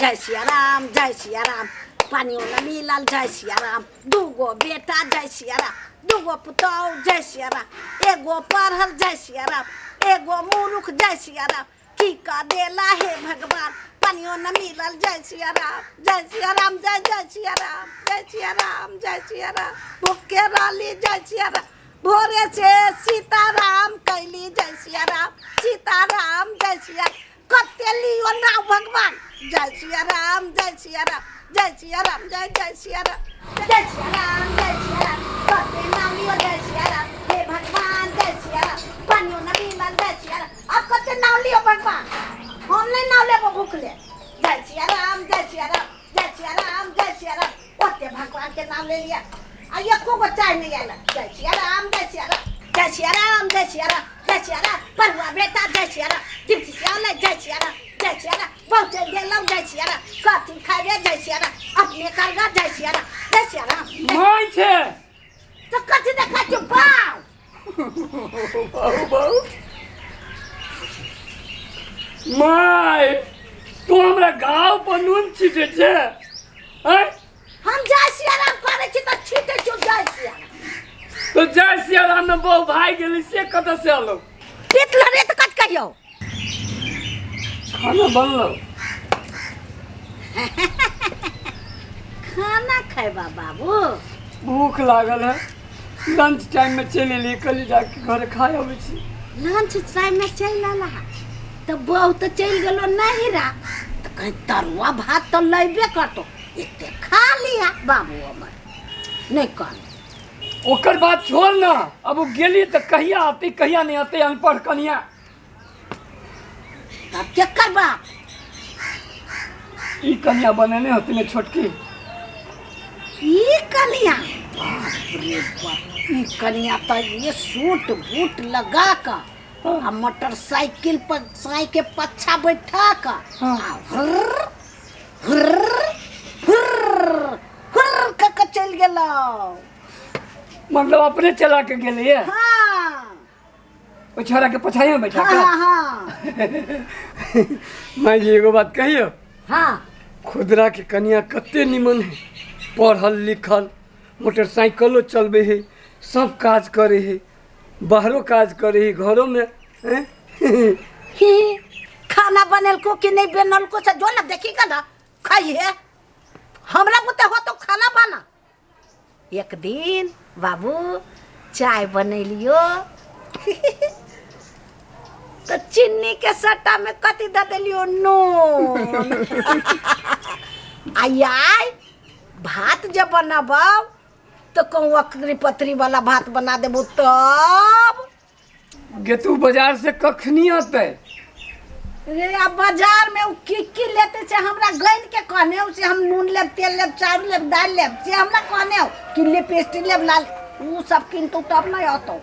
जय सिया राम जय सिया राम पानियों न मिलल जय सिया राम दूगो बेटा जय सिया राम दूगो पुतौ जय सिया राम एगो पढ़ल जय सिया राम एगो मूर्ख जय सिया राम की का देला हे भगवान पानियों न मिलल जय सिया राम जय सिया राम जय जय सिया राम जय सिया राम जय सिया राम भूखे राली जय सिया राम भोरे से सीताराम कैली जय सिया राम सीताराम जय सिया कते लियो ना भगवान जय सिया राम जय सिया राम जय सिया राम जय जय सिया राम जय सिया राम जय सिया राम कते नाम लियो जय सिया राम हे भगवान जय सिया राम पानियों न मिलल जय सिया राम अब कते नाम लियो भगवान हम नहीं नाम लेबो भूखले जय सिया राम जय सिया राम जय सिया राम जय सिया राम ओते भगवान के नाम ले लिया आ एको गो चाय नहीं आला जय सिया राम जय सिया राम जय सिया राम जय सिया राम जय सिया राम परुआ बेटा जय सिया राम दीप्ति सियाले जय सिया राम बहुत गेलौ जय सिया राम कथी खाइबे जय सिया राम अपने करगा जय सिया राम माय छे तो कथी देखा छ बाऊ बाऊ माय तू हमरा गांव पर नून छिटे छे हैं हम जय सिया राम करे छी त छिटे छ जय सिया तो जय सिया राम में बहु भाई गेली से कत से आलो पितल रे त कत कहियो खाना बनलो खाना खाइबा बाबू भूख लागल है लंच टाइम में चले ले कल जाके घर खाए आबै छी लंच टाइम में चल आला तो बहुत चल गेलो नहीं रा तो कहीं तरुआ भात तो लेबे करतो इते खा लिया बाबू हमर नहीं कर ओकर बात छोड़ ना अब वो गेली तो कहिया आती कहिया नहीं आती अनपढ़ कनिया अब क्या करबा ई कनिया बनने होती ने छोटकी ई कनिया बाप रे बाप ई कनिया तो ये सूट बूट लगा का आ मोटरसाइकिल पर साई के पछा बैठा का हुर्र हुर्र हुर्र का चल गेलो मतलब अपने चला के गेली है हां ओ छोरा के पछाई में बैठा का हां मैं जी एगो बात कहियो हां खुदरा के कनिया कते निमन है पढ़ल लिखल मोटरसाइकिलो चलबे है सब काज करे है बाहरो काज करे है घरों में खाना बनल को कि नहीं बनल को से जो ना देखी का ना खाइए हमरा बुते हो तो खाना बना एक दिन बाबू चाय बनैलियो तो चीनी के सट्टा में कथी द देलियो नून आई भात जब बनाबो तो कहूँ अकरी पतरी वाला भात बना देबो तब गे तू बाजार से कखनी आते रे अब बाजार में उ की लेते से हमरा गइन के कहने उसे हम नून लेब तेल लेब चाउर लेब दाल लेब से हमरा कहने हो कि ले पेस्ट लेब लाल उ सब किंतु तब नहीं आतो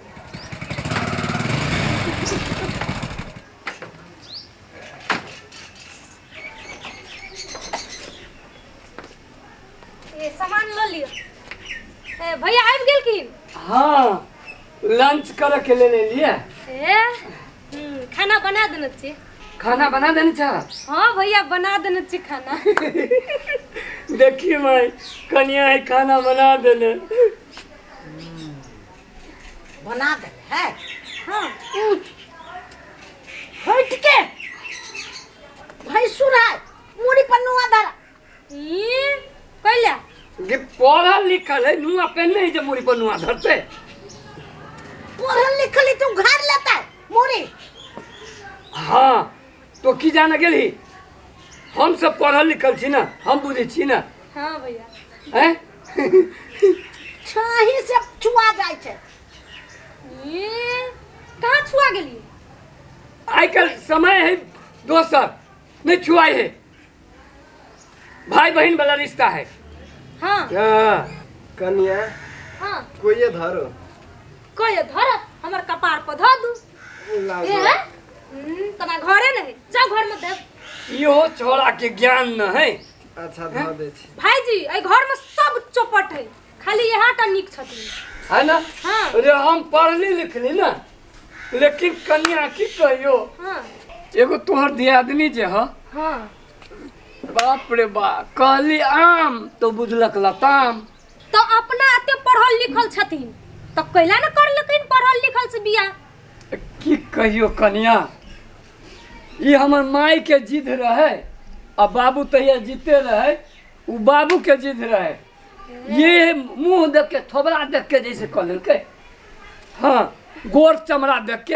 ए सामान ल लियो ए भैया आबि गेल की हाँ लंच करे के ले लिए ए खाना बना देने छी खाना बना देनी चाह हाँ भैया बना देने छी खाना देखिए मैं कनिया है खाना बना देने बना दे है हाँ हट के भाई सुराय मुड़ी पर नुआ धरा ई कइला ये पढ़ल लिखल है नुआ पहनने ही जब मुड़ी पर नुआ धरते पढ़ल लिखल तू घर लेता है मुड़ी हाँ तो की जाना गेली हम सब पढ़ल लिखल छी ना हम बुझे छी ना हाँ भैया हैं छाही से छुआ जाय छे ई कहाँ छुआ गेली आजकल समय है दोसर नहीं छुआई है भाई बहन वाला रिश्ता है हाँ कनिया हाँ कोई धरो कोई धर हमर कपार पर धो दू ए तना घरे नहीं जाओ घर में दे यो छोरा के ज्ञान न है अच्छा धो दे छी भाईजी ए घर में सब चौपट है खाली यहाँ टा निक छथिन है ना हाँ अरे हम पढ़ली लिखली ना लेकिन कन्या की कहियो हाँ एगो तोहर दियादनी जे ह हाँ बाप रे बाप कहली आम तो बुझलक लताम। तो अपना एते पढ़ल लिखल छथिन तो कैला न कर लेकिन पढ़ल लिखल से बियाह। की कहियो कन्या ये हमर माई के जिद रहे आ बाबू तहिया जीते रहे उ बाबू के जिद रहे ये मुंह देख के थोबरा देख के जैसे कह लेके हाँ गोर चमड़ा देख के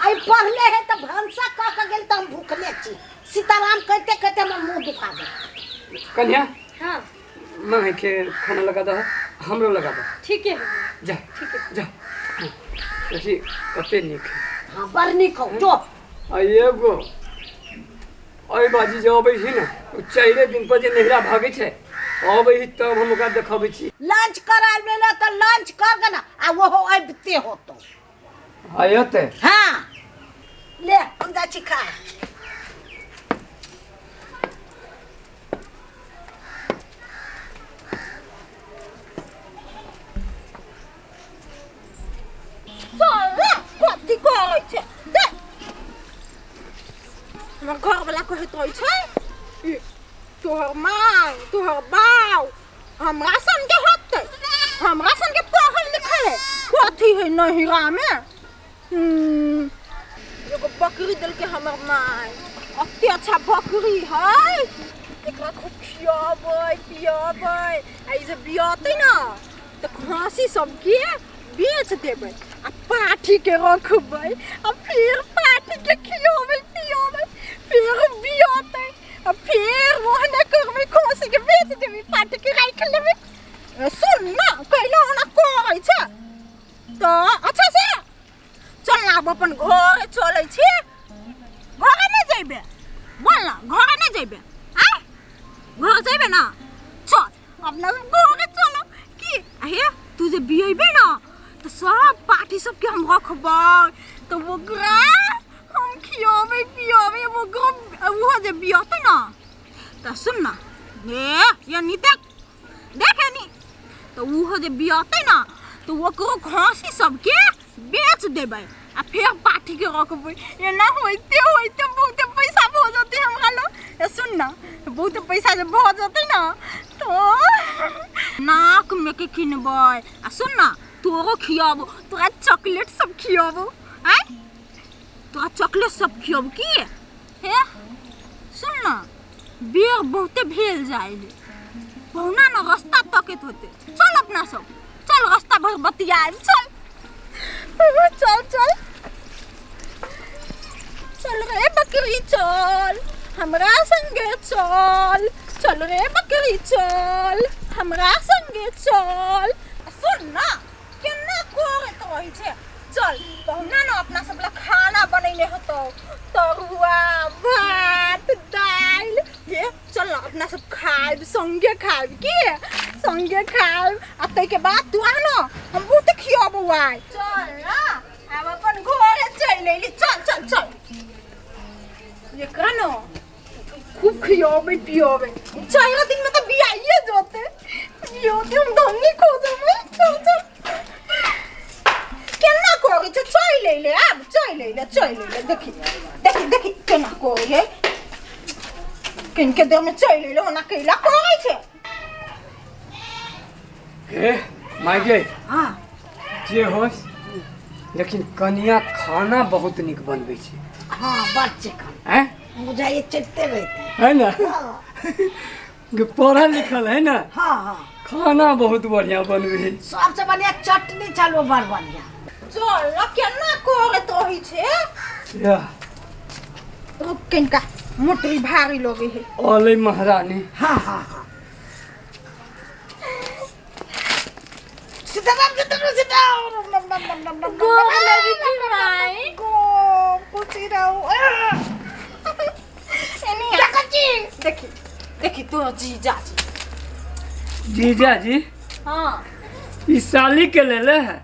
आई पढ़ले है तो भंसा का गेल त हम भूखले छी सीताराम कहते कहते हमर मुंह दुखा गए। कन्या हां मैं के खाना लगा दो हमरो लगा दो। ठीक है जा ठीक है जा ऐसी कते निक हां बड़ निक हो जो आ एगो ओइ बाजी जो अबै छी ना चाइरे दिन पर जे नहिरा भागे छे अबै तब हम ओकरा देखबै छी। लंच कराल बेला तो लंच कर ग ना आ वो हो अबते हो तो आयते हां ले हम जा छी खा। कति कहै छै दे हमर घर वाला कहैत रहै छै तोहर माय तोहर बाउ हमरा संगे होतै हमरा संगे पढ़ल लिखल है कथी है नहिरा में एगो बकरी देलकै हमर माय अते अच्छा बकरी है एकरा खूब खियाबै पियाबै आ ई जे बियातै ना तऽ खस्सी सबके बेच देबै आ पाठी के रखबै आ फिर पाठी के खियाबै पियाबै फिर बियातै आ फिर ओहने करबै खस्सी के बेच देबै पाठी के राखि लेबै। सुन ना कैला ओना कहै छै तो अच्छा से चल ना अब अपन घर चलै छी घरे नहीं जेबे बोल ना घरे नहीं जेबे आ घर जेबे ना चल अपना घरे चलो की हे तू जे बियबे ना तो सब पार्टी सबके हम रखबै तो वो हम खियाबै पियाबै वो जे बियतै ना तो सुन ना ये नी देखे नी तो वो जे बियतै ना तो वो खस्सी सबके बेच देबै आ फिर पार्टी के रखबै एना होइते होइते बहुत पैसा भ जते हमरा लो। ए सुन ना बहुत पैसा जे भ जते ना तो नाक में के किनबै आ सुन ना तोरो खियाबो तोरा चॉकलेट सब खियाबो आय तोरा चॉकलेट सब खियाबो की हे सुन ना बेर बहुते भेल जाइले बहुना ना रास्ता तकत होते चल अपना सब चल रास्ता भर बतियाए चल चल चल चल रे बकरी चल हमरा संगे चल चल रे बकरी चल हमरा संगे चल। सुन ना केना करत रहै छै चल बहुना ना अपना सब ला खाना बनैले होतो तरुआ भात दाल ये चल ना अपना सब खाइब संगे खाइब की संगे खाइब आ तै के बाद तू आ ना हम बहुत खियाबो आइ चल ना अब अपन घरे चल लेली चल चल चल ये कानो खूब खियाबे पियाबे 4 दिन में तो बियाइए जोते बियाते हम धन्नी खो जाबे चल चल केना कोरी छ चल ले अब चल ले देखी देखी देखी केना कोरी है किनके देह में चल ले ओना कैला कोरी छै ए माइगे हां जे होस लेकिन कन्या खाना बहुत निक बनबै छै। हां बच्चे का हैं मुझे ये चलते रहते है ना हां पढ़ा लिखल है ना हां हां खाना बहुत बढ़िया बनबै है सबसे बढ़िया चटनी चलो बड़ बढ़िया चल ना केना करत रही छै या तो किनका मोटरी भारी लगे है ओले महारानी हां हां हां गो लगी थी माई गो पूछी रहो देखी देखी तो जीजा जी हां इस साली के ले है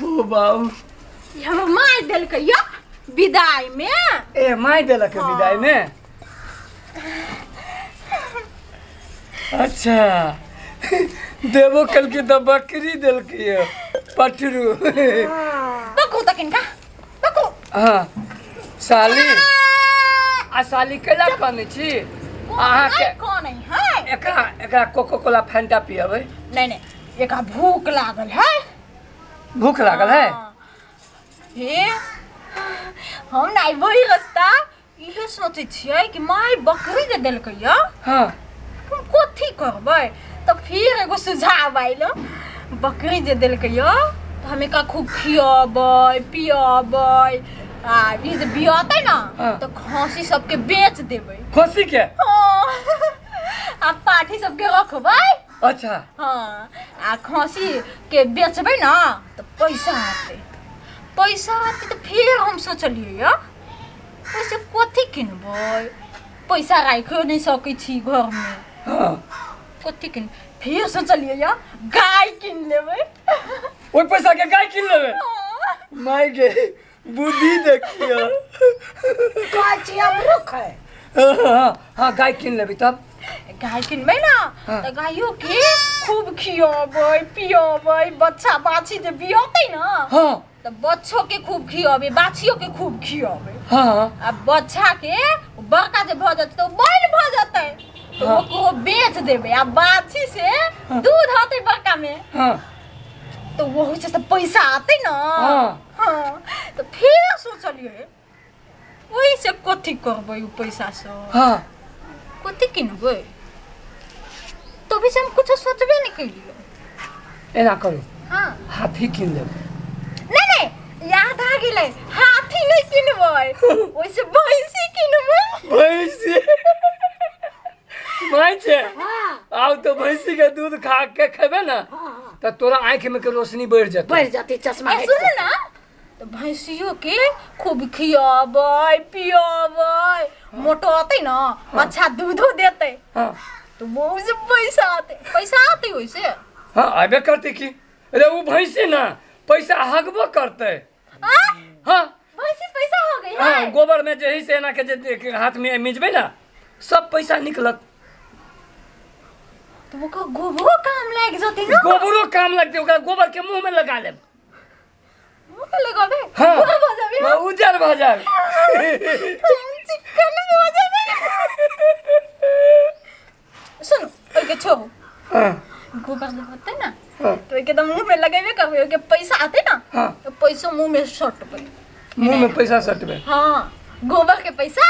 ओ बाऊ हम मार देल के या विदाई में ए माई देलक विदाई में अच्छा देवो कल की तो बकरी दिल की पटरू बको तक इनका बको हाँ साली साली केला कहने छी अहाँ के कौन है एकरा कोको कोला फैंटा पियबै नहीं एक भूख लागल है भूख लागल है हे हम नहीं वही रास्ता इहे सोचे छियै कि माय बकरी जे देलकै या हां हम कथी करबै तो फिर एगो सुझाव आइलो बकरी जे देलकै या तो हमें का खूब खियाबै पियाबै आ ई जे बियातै ना तो खसी सबके बेच देबै खसी के आ पाठी सबके रखबै अच्छा हाँ आ खसी के बेचबै ना तो पैसा आते तो फिर हम सोचलिए या पैसे कथी किनबै पैसा राखियो नहीं सकै छी घर में हां कथी किन फिर सोचलिए या गाय किन लेबै ओइ पैसा के गाय किन लेबै माय गे बुद्धि देखियो गाय छी अमरुख है हां गाय किन लेबै तब गाय किनबै ना तो गायो के खूब खियाबै पियाबै बच्चा बाछी जे बियातै ना हां तो बच्चों के खूब खियाबै बाछियों के खूब खियाबै हां आ बच्चा के बड़का जे भ जतै तो बैल भ जतै तो ओकरो बेच देबै आ बाछी से दूध आतै बड़का में हां तो वही से सब पैसा आते ना हां तो फिर सोचलिए वही से कथी करबै उ पैसा से हां कथी किनबै तो भी हम कुछ सोचबे नहीं कइलिए एना करू हां हाथी किन लेबै नहीं याद आ गेलै हाथी नहीं किनबै ओइसे भैंसी किनबै भैंसी माय छे आउ तो भैंसी के दूध खा के खेबे ना तो तोरा आंख में के रोशनी बढ़ जाती चश्मा सुन ना तो भैंसियों के खूब खियाबै पियाबै मोटाते ना अच्छा दूधो देते हां तो वो से पैसा आते वैसे हां आबे करते की अरे वो भैंसी ना पैसा हगबो करते हां भैंसी पैसा हो गई हां गोबर में जे से ना के जे हाथ में मिजबे ना सब पैसा निकलत तो वो का गोबरो काम लाग जते ना गोबरो काम लगते ओकरा गोबर के मुंह में लगा ले मुंह में लगाबे हां गोबर हो जाबे उजर हो जाबे चिकन हो जाबे सुन ओके छोड़ो हां गोबर लगाते ना तो एक एकदम मुंह में लगाबे करबे ओके पैसा आते ना तो पैसा मुंह में सटबे मुंह में पैसा सटबे हां गोबर के पैसा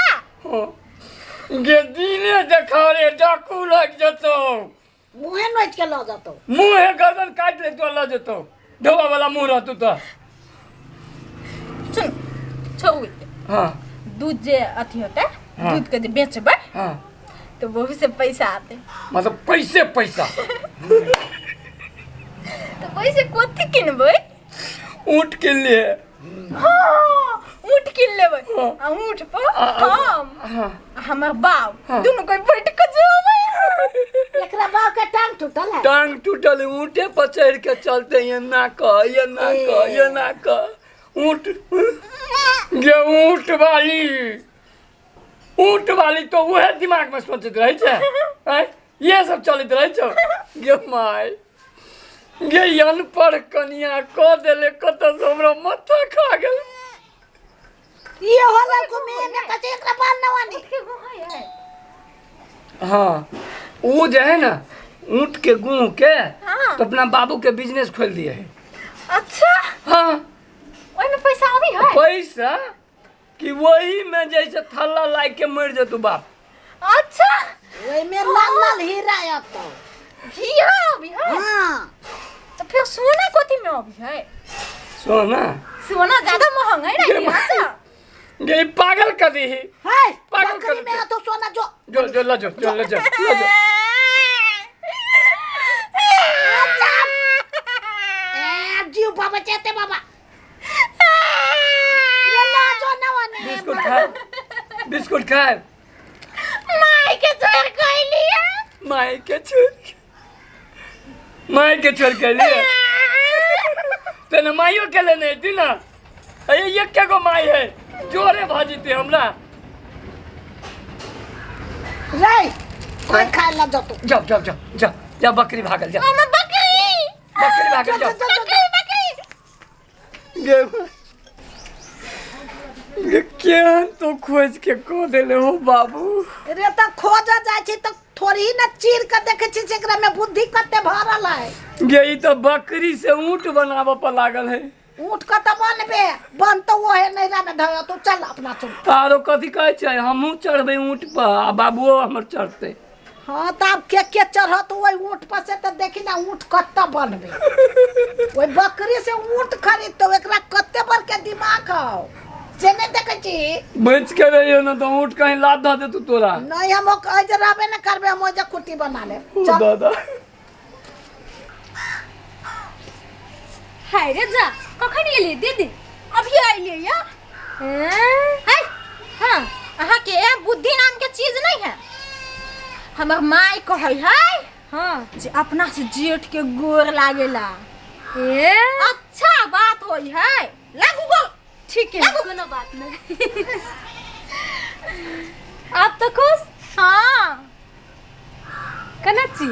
गे दीने देखा रे डाकू लग जतो मुंह नोच के ल जातो मुंह है गर्दन काट ले तो ल जतो ढोबा वाला मुंह रहतु तो सुन छोड़ हां दूध जे अथी होता दूध के जे बेचबे हां तो वो से पैसा आते मतलब पैसा तो पैसे कथी किनबै ऊंट के लिए हां ऊंट किन लेबै आ ऊंट पर हम हमर बाप दोनों कोई बैठ के जेबै एकरा बाप के टांग टूटल ऊंटे पर चढ़ के चलते ये ना का ऊंट ये ऊंट वाली तो वह दिमाग में सोचत रहे छे ये सब चलत रहे छो गे माय गे अनपढ़ कनिया क देले कत से हमरा माथा खा गेल ये होला को में कचे एकरा बाल नवानी हां वो जो है ना ऊंट के गुह के तो अपना बाबू के बिजनेस खोल दिए है अच्छा हां ओइ में पैसा आवी है पैसा कि वही में जैसे थल्ला लाग के मर जतु बाप अच्छा ओइ में लाल हीरा आतो हीरा आवी है हां तो फिर सोना कथी में आवी है सोना ज्यादा महंगा है ना हीरा से ये पागल कर दी है पागल कर में तो सोना जो लो जीव बाबा चाहते बाबा ये ला जो नवानी बिस्कुट खाए माई के छोड़ गइलिया माई के छोड़ लिए तेने माइयो के लेने थी ना अरे ये क्या को माई है जोरे भाजी थे हमरा रे कोई खा ला जा बकरी भागल जा मामा बकरी भागल जा बकरी केहन तो खोज के कह देले हो बाबू। रे त खोज जाय छी त थोड़ी न चीर के देखे छी जेकरा में बुद्धि कते भरल है। ये ई तो बकरी से ऊंट बनावे पर लागल है। ऊंट का त बनबे बन तो वो है नैरा में धय तू चल अपना चल। आरो कथी कहै छै हमहू चढ़बे ऊंट पर आ बाबूओ हमर चढ़ते। हाँ तब के चढ़त वही ऊंट पर से त देखी ना ऊंट कत्ता बनबे। वही बकरी से ऊंट खरीद तो एकरा कत्ते बर के दिमाग हो से नहीं देखे छी। बच के रहियो ना तो ऊंट कहीं लाद द दे तू तोरा। नहीं हम कह जे रहबे न करबे हम जे कुटी बना ले चल। दादा हाय रे जा कखन एली दीदी? अभी आइले या। हाय हां अहाँ के बुद्धि नाम के चीज नहीं है। हमर माई कहै है हां जे अपना से जेठ के गोर लागेला। ए अच्छा बात होई है लागू गो। ठीक है कोनो बात नहीं। आप तो खुश? हां कना छी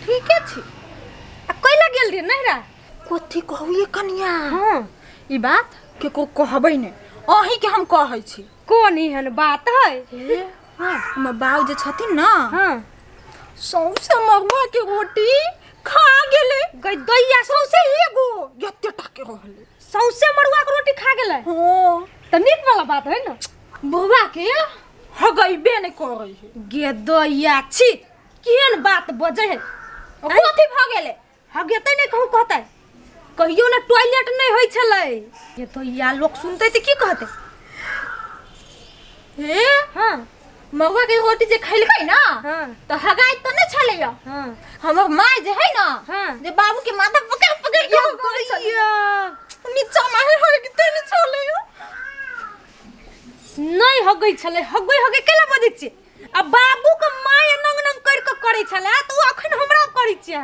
ठीक है छी। आ कोई लग गेल रे नहिरा? कथी कहू ये कन्या? हां ई बात केकरो कहबै ने अही के हम कहै छी। कोन एहन बात है? हां हमर बाऊ जे छथिन ना हां सौसे मगवा के रोटी खा गेले। गई दैया सौसे एगो जत्ते टाके रहले। सौसे मरुआ के रोटी खा गेलै। हां त नीक वाला बात है ना। बौआ के हगैबे ने करै है। गे दैया छी केहन बात बजै है। कथी भ गेले? हगेतै नहीं कहूं कहतै कहियो ना टॉयलेट नहीं होय छलै। ये तो या लोग सुनते त की कहते? हे हां मगवा के रोटी जे खैलकै ना हां त हगाई त नै छलै। हां हमर माय जे है ना हां जे बाबू के माथा पकड़ पकड़ के करै छलै। नीचा माहे होय के तने छलै। नहीं हगै छलै हगै केला बजै छी? आ बाबू के माय नंग नंग कर के करै छलै त उ अखन हमरा करै छी।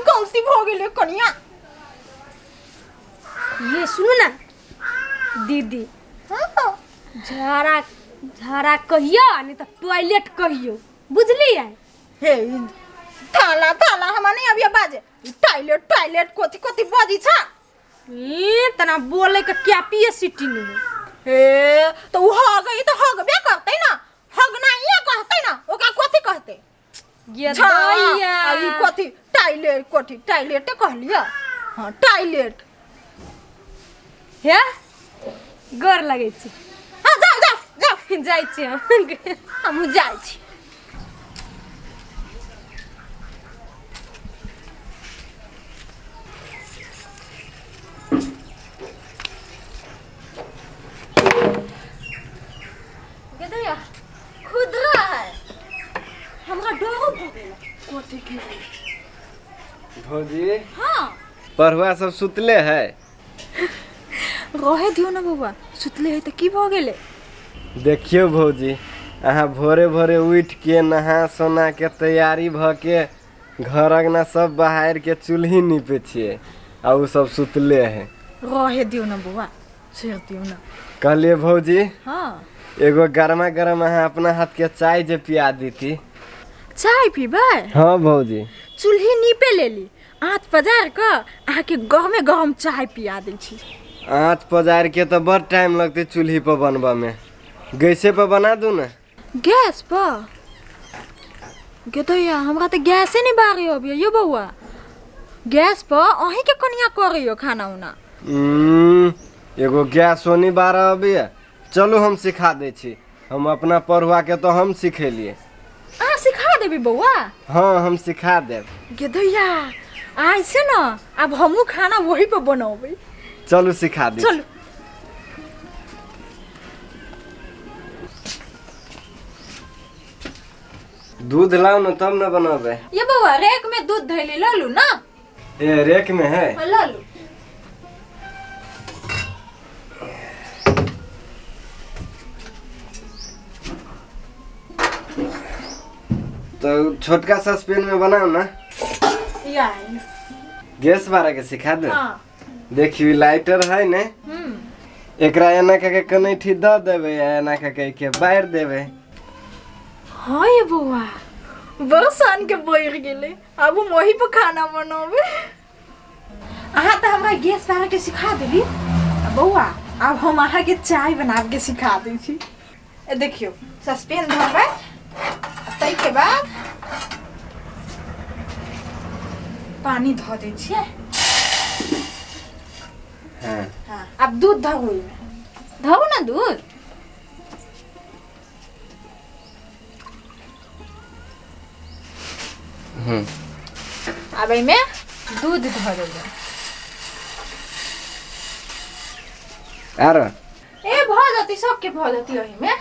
गलती भ गेले कन्या। ये सुनो ना दीदी हां झाड़ा झाड़ा कहियो नहीं तो टॉयलेट कहियो बुझलिए? हे थाला थाला हम नहीं अभी बाजे टॉयलेट टॉयलेट कथी कथी बजी छ। ई तना बोले के कैपेसिटी नहीं। हे तो उ हगई तो हगबे करतै ना। हगना ये कहतै ना ओका कथी कहतै? ये दैया अभी कथी टॉयलेट कहलिया। हां टॉयलेट हे गोर लगे छी। हां जाओ जाओ जाओ जाय छी हम जाय छी। गदया खुदरा है हमरा डरो भ गेल। कथी के? भौजी हां पढ़ुआ सब सुतले है। रहे दियो ना बउआ सुतले है त की भ गेले? देखियो भौजी अहाँ भोरे भोरे उठ के नहा सोना के तैयारी भ के घर अंगना सब बहार के चूल्ही नीपे छिए आ उ सब सुतले है। रहे दियो ना बउआ छेड़ दियो ना। कहलिए भौजी हां एगो गरमा गरम अहाँ अपना हाथ के चाय जे पिया देती। चाय पीबै? हाँ भौजी चूल्ही नीपे लेली आँच पजार के अहाँ के गरमे गरम चाय पिया दै छी। आँच पजार के तो बड़ टाइम लगते चूल्ही पर बनबा में। गैसे पर बना दू ना। गैस पर? गदैया हमरा त गैसे नहीं बारी अबियो यो बउआ। गैस पर अही के कनिया करियो खाना उना। एगो गैस ओनी बारह अभी चलो हम सिखा दे छी। हम अपना पढ़ुआ के तो हम सिखेलिए। आ सिखा देबी बउआ? हाँ हम सिखा देब। गदैया ऐसे ना अब हमू खाना वही पर बनाबे। चलो सिखा दी। चलो दूध लाओ ना तब ना बनाबे। ये बउआ रेक में दूध धैले ल लू ना। ए रेक में है। ल लू। तो छोटका सस्पेन में बनाओ ना। यार गैस बारा के सिखा दे। हां देखियो लाइटर है ने। एकरा एना के कनैठी द देबे एना के बार देबे। हां ये बउआ बरसान के बोइर गेले अब हम वही पर खाना बनाबे। अहाँ त हमरा गैस बारा के सिखा देली। बउआ अब हम अहाँ के चाय बनाब के सिखा दै छी। ए देखियो सस्पेन धरबै तै के बाद पानी धो दै छियै। हाँ अब दूध धरू में धरू ना दूध। अब में दूध धर देबै। आरो ए भ जति सबके भ जति ओहि में।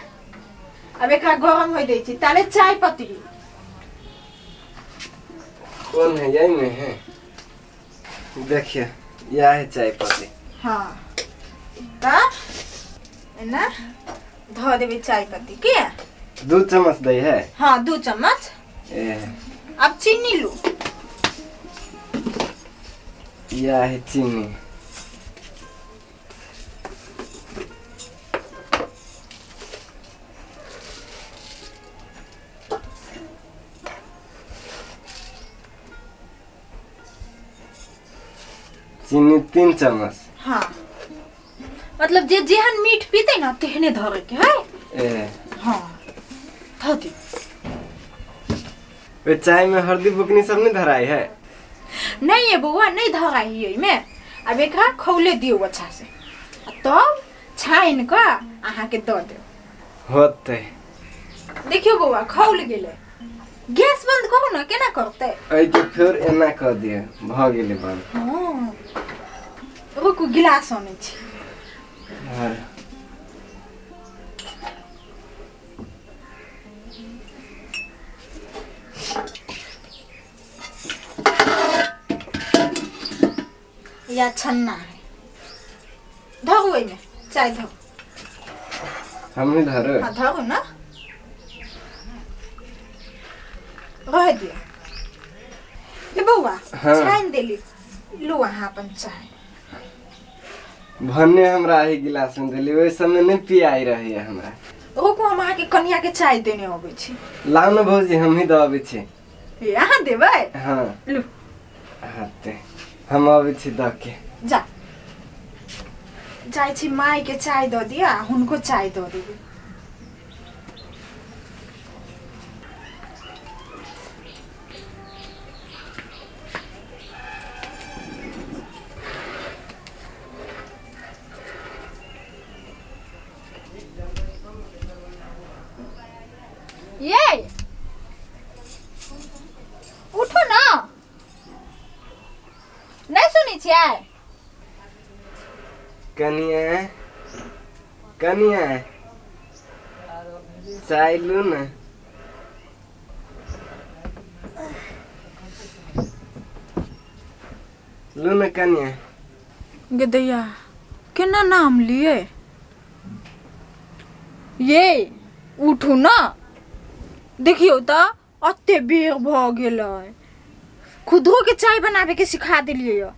अब एकरा गरम होय दै छी ताले चाय पत्ती। कौन है यही में है? देखिए यह है चाय पत्ती। हाँ ता ना धो देबै चाय पत्ती के। 2 चम्मच दही है? हाँ 2 चम्मच। अब चीनी लू। यह है चीनी। चीनी 3 चम्मच। हाँ मतलब जे जेहन मीठ पीते ना तेहने धरे के है। हाँ धो दी। वे चाय में हल्दी बुकनी सब नहीं धराई है? नहीं है बउआ नहीं धराई है में। अब एकरा खौले दियो अच्छा से तब छाइन का अहाँ के दो दे होते। देखियो बउआ खौल गेले। गैस बंद करू ना केना करते? ऐ के फिर एना कर दिए भ गेले बंद। हां रुकू गिलास आनै छी। या छन्ना है धरू में चाय धरू। हम नहीं धरे। हाँ धरू ना रह दिया। ये बउआ छाइन देली लो वहाँ अपन चाय। भन्ने हमरा ही गिलास में देली ओइ समय नहीं पियाई रही है हमरा। रुकू हम अहाँ के कनिया के चाय देने आबै छी। लाउ न भौजी हम ही दबे छी। यहाँ देबै? हाँ लू हाते हम आबै छी द के। जा जाय छी माई के चाय द दिया हुनको चाय द देबै। ये उठो ना नहीं सुनी छियै? कनिया कनिया चाय लू ना। लू ना कनिया। गदैया केना नाम लिए? ये उठू ना देखियो त अत्ते बेर भ गेलै। खुदरो के चाय बनावे के सिखा देलिए यो।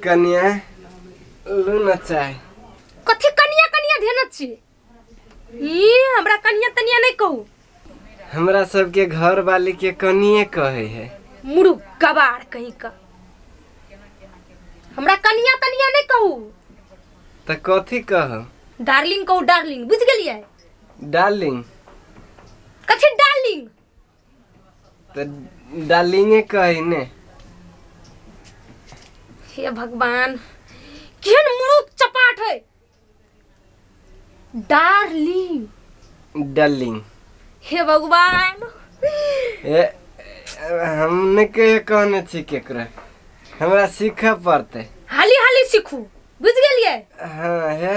कनिया लू ना चाय। कथी कनिया कनिया ध्यान छी? ई हमरा कनिया तनिया नहीं कहू। हमरा सबके घर वाली के कनिए कहे है। मुड़ू कबाड़ कहीं का। हमरा कनिया तनिया नहीं कहू। त कथी कहो? डार्लिंग कहू डार्लिंग बुझ गेलिए? डार्लिंग। कथी डार्लिंग? त डार्लिंगे कही ने। हे भगवान केहन मुरुख चपाट है। Darling darling. हे भगवान ए हमने के कहने छी केकरा हमरा सीखा पड़ते। हाली हाली सीखू बुझ गेलिए? हाँ है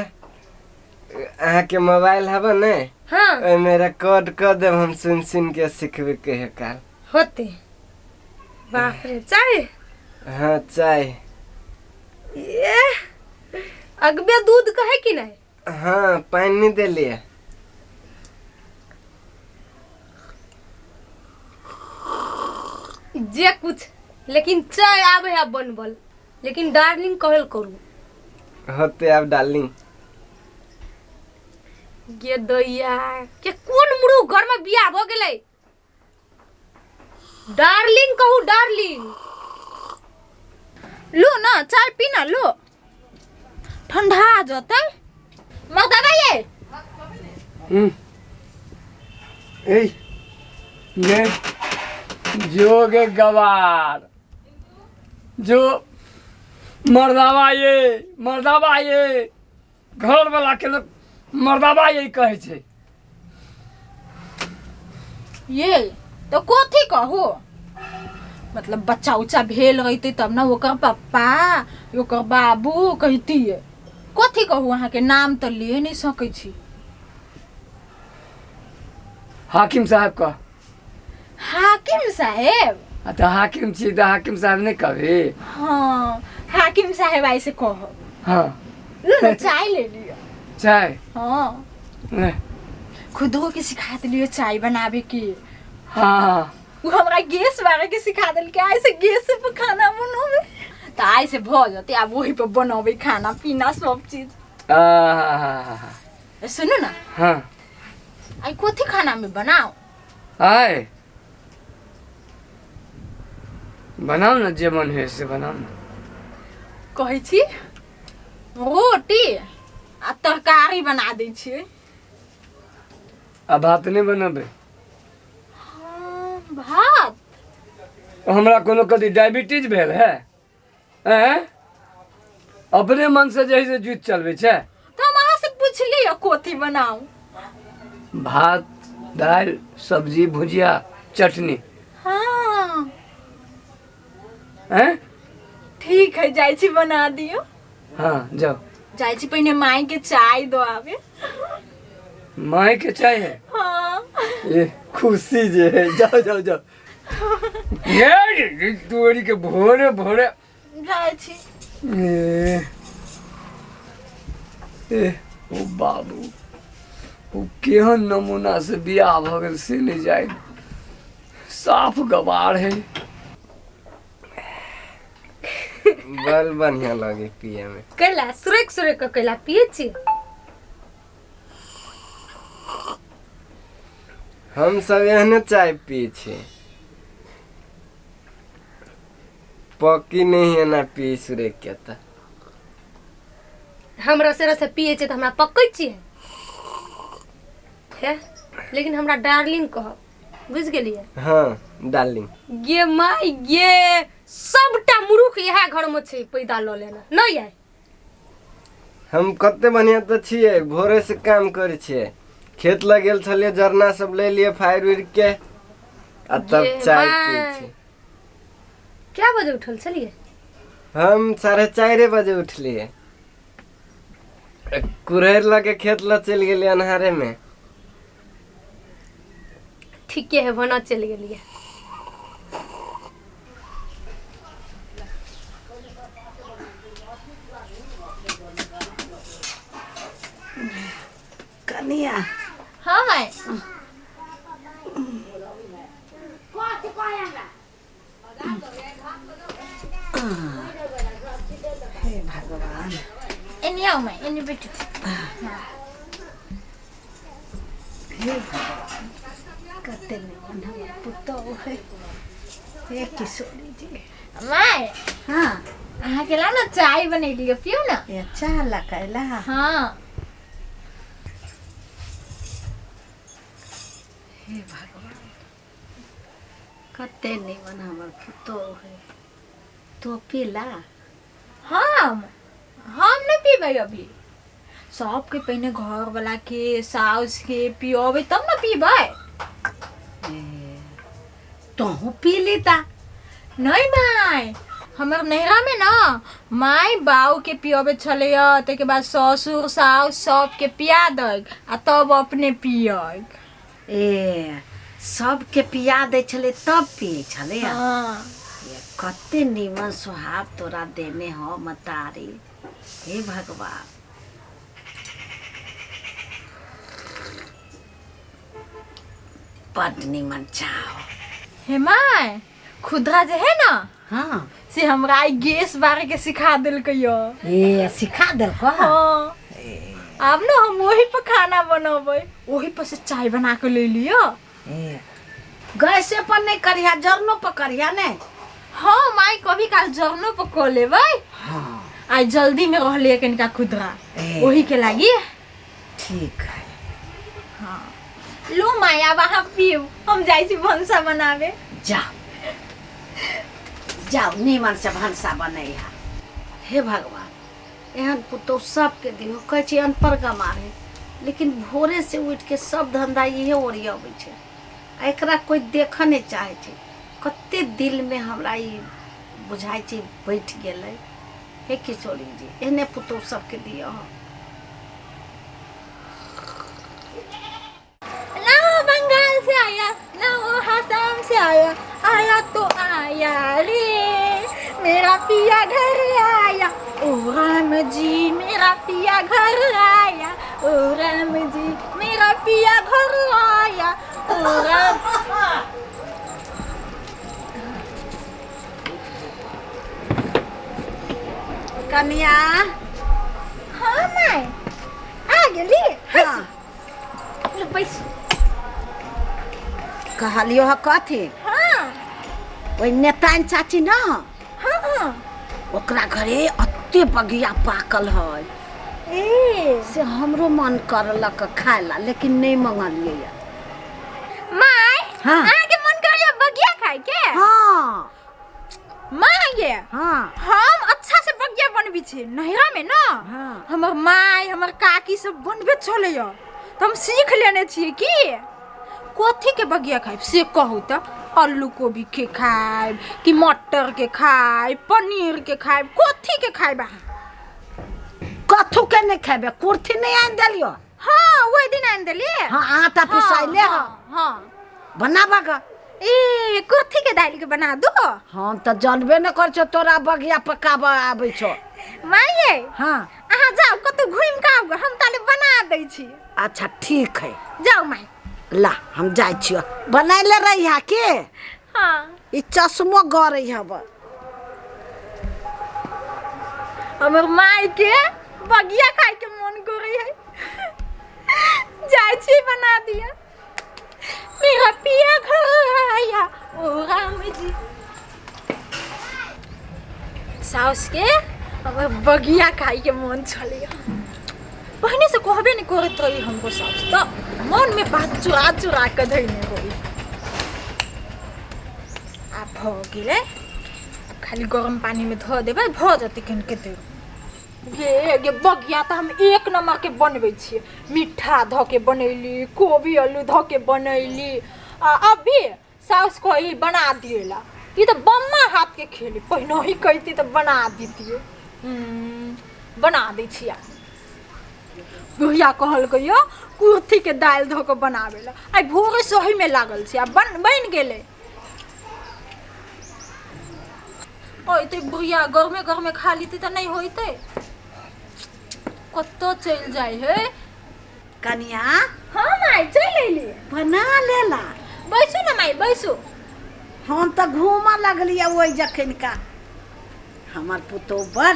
अहाँ के मोबाइल हबे ने? हाँ ओय में रिकॉर्ड कर देब हम सुन सुन के सिखबे के है काल होते। बाप रे चाय। हाँ चाय। ये अगबे दूध कहे कि नहीं? हाँ पानी दे लिए। जे कुछ लेकिन चाय आवे है बनबल लेकिन डार्लिंग कहल करू। होते अब डार्लिंग। गे दैया के कोन मुड़ू घर में बियाह भ गेलै? डार्लिंग कहू डार्लिंग। लो ना चाय पीना लो ठंडा जाता मर्दावा ये ये जोगे गवार जो मर्दावा ये घर वाला के लोग मर्दावा ये कहे छे। ये तो कथी कहो मतलब बच्चा उच्चा भेल रहते तब ना ओकर पप्पा ओकर बाबू कहती है कथी कहू अहाँ के नाम तो ले नहीं सकै छी। हाकिम साहब का हाकिम साहेब तो हाकिम छी तो हाकिम साहब नहीं कहे। हाँ हाकिम साहेब ऐसे कहो। हाँ लो ना चाय ले लियो। चाय हाँ ले। खुदो के सिखा दिलियो चाय बनावे की। हाँ वो हमरा गैस बारे के सिखा दिल के ऐसे गैस पे खाना बनावे तो ऐसे भ जाते अब वही पे बनावे खाना पीना सब चीज। सुनो ना हाँ आई कथी खाना में बनाओ आए बनाओ ना जे मन है से बनाओ ना। कहै छी रोटी आ तरकारी बना दै छियै। आ भात नहीं बनबे। हाँ, भात हमरा कोनो कदी डायबिटीज भेल है अपने मन से जैसे जुत चलबे छे तो हम अहाँ से पूछलिए कथी बनाऊ। भात दाल सब्जी भुजिया चटनी। हाँ हैं ठीक है जाय छी बना दियो। हाँ जाओ जाय छी पहिने माई के चाय दो आवे। माई के चाय है। हाँ ये खुशी जे है जाओ जाओ जाओ ये तोरी के भोरे भोरे जाय छी। ओ बाबू ओ केहन नमूना से बियाह भ गेल से नहीं जाए साफ गवार है। बल बढ़िया लगे पिए में। कैला सुरेक का कैला पिए छी। हम सब एहने चाय पिए छे पकी नहीं है ना पी सुरे के त हमरा से पिए छी त हमरा पकै छी है लेकिन हमरा डार्लिंग कह बुझ गेलिए। हाँ डार्लिंग ये माई ये सबटा मुरुख यह घर में छै पैदा ल लेना नहीं है। हम कते बढ़िया तो छिए भोरे से काम करे छिए खेत लगेल छलिए जरना सब ले लिए फायर उड़ के आ तब चाय पिए छी। क्या बजे उठल चलिए। हम 4:30 बजे उठलिए कुरहर लगे खेत ल चल गेलिए अन्हारे में। ठीक है बना चल गेलिए। कनिया हाँ माई हे भगवान एनी आओ माई एनी बैठो। हे भगवान कते निमन हमर पुतौ है हे किशोरी जी। माई हाँ अहाँ के ला ना चाय बनैलियो पियो ना। ये चाला कैला हाँ हे भगवान कते निमन हमर पुतौ है तो पीला। हम नहीं पीबे अभी सबके पहले घर वाला के साउस के पियोबे तब ना पीबे। तोहू पी लीता। नहीं माई हमर नहरा में ना माई बाऊ के पियोबे छले ते के बाद ससुर साउस सब के पिया दग आ तब अपने पियग। ए सबके पिया दे छले तब पिए छले। हाँ ये कते निमन सुहाग तोरा देने हो मतारी। हे भगवान बड निमन चाहो। हे माई खुदरा जे है ना हाँ से हमरा आई गैस बारे के सिखा दिलकै यो। ए सिखा दे को। हाँ अब ना हम वही पर खाना बनाबे वही पर से चाय बना के ले लियो। ए गैसे पर नहीं करिया जरनो पर करिया नहीं। हाँ माई कभी काल जरनो पर को लेबै। हाँ आज जल्दी में रह लिए कनिका खुदरा ए। वही के लागी। ठीक है। लो माया वहाँ पियो हम जाई छी भंसा बनावे। जाओ जाओ नीमन से भंसा बनैहा। हे भगवान एहन पुतौ सबके दियो। कहै छी अनपढ़ गमारे लेकिन भोरे से उठ के सब धंधा इहे ओरियाबै छै। एकरा कोई देख नहीं चाहे छै। कते दिल में हमरा ई बुझाइ छै बैठ गेलै। हे किशोरी जी एहने पुतौ सबके दियो। ना वो बंगाल से आया ना वो आसाम से आया, आया तो आया रे मेरा पिया घर आया। ओ राम जी मेरा पिया घर आया, ओ राम जी मेरा पिया घर आया, ओ राम। कनिया हाँ माय आ गेली। हाँ लो बैस। कहलियो ह कथी हाँ ओइ नेतान चाची न हाँ हाँ ओकरा घरे अत्ते बगिया पाकल है। ए से हमरो मन करलक खाए ला लेकिन नहीं मंगलिए। माय हाँ। आगे मन कर बगिया खाए के। हाँ माय ये हाँ हम अच्छा से बगिया बनबी छी नहिरा में ना। हाँ। हमर माय हमर काकी सब बनबे चले यो तो हम सीख लेने छिए की कथी के बगिया खाइब से कहू त। आलू गोभी के खाइब कि मटर के खाइब पनीर के खाइब कथी के खाइब अहाँ। कथू के नहीं खेबे कुर्थी नहीं आन दिलियो। हाँ वही दिन आन देलिए। हाँ आटा पिसाइले हाँ, हाँ हाँ बनाबा गा। ए कथी के दाल के बना दो। हम तो जानबे न कर छो तोरा बगिया पकाबा आबै छो। माये हाँ अहाँ जाओ कतौ घुम के आउ हम ताले बना दै छी। अच्छा ठीक है जाओ माय। ला हम जाय छियो बनैले रही हा के। हाँ ई चश्मो गरै हब। हमर माय के बगिया खाए के मन करे है जाय छी बना दिया। मेरा पिया घर आया ओ राम जी। साउस के हमर बगिया खाए के मन चले पहले से कहबे नहीं करत रही हमको साउस तो मन में बात चुरा चुरा के धइने होई। आप हो गेले खाली गरम पानी में धो देबै भ जते कन के दे। ये बगिया तो हम एक नंबर के बनबै छिए। मीठा ध के बनैली कोबी आलू ध के बनैली अभी साउस को ही बना दिएला। ये तो बम्मा हाथ के खेली पहिनो ही कहती तो बना दीतिए। बना दै छिया। बुढ़िया कहल गयो कुर्थी के दाल धो के बनावेला आई भोरे सही में लागल छी आ बन गेले। ओए ते बुढ़िया गरमे गरमे खा लीती तो नहीं होइते कत्तो चल जाए है। कनिया हाँ माई चल लेली बना लेला। बैसो ना माई बैसो। हम तो घूमा लगलिए वही जखन का हमार पुतो बड़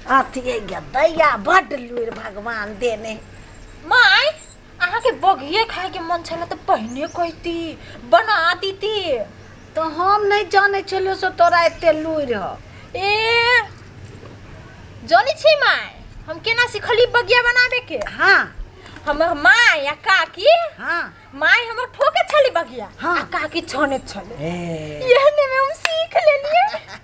अथी दैया बड़ लुर भगवान देने। माई अहाँ के बगिए खाए के मन छला तो पहने कहती बना दीती। तो हम नहीं जाने चलो सो तोरा एते लुर हो। ए जानी छी माई हम केना सिखली बगिया बनावे के। हाँ हमर माँ या काकी हाँ माई हमर ठोके छली बगिया हाँ। आ काकी छने छले ए यहने में हम सीख लेलिए।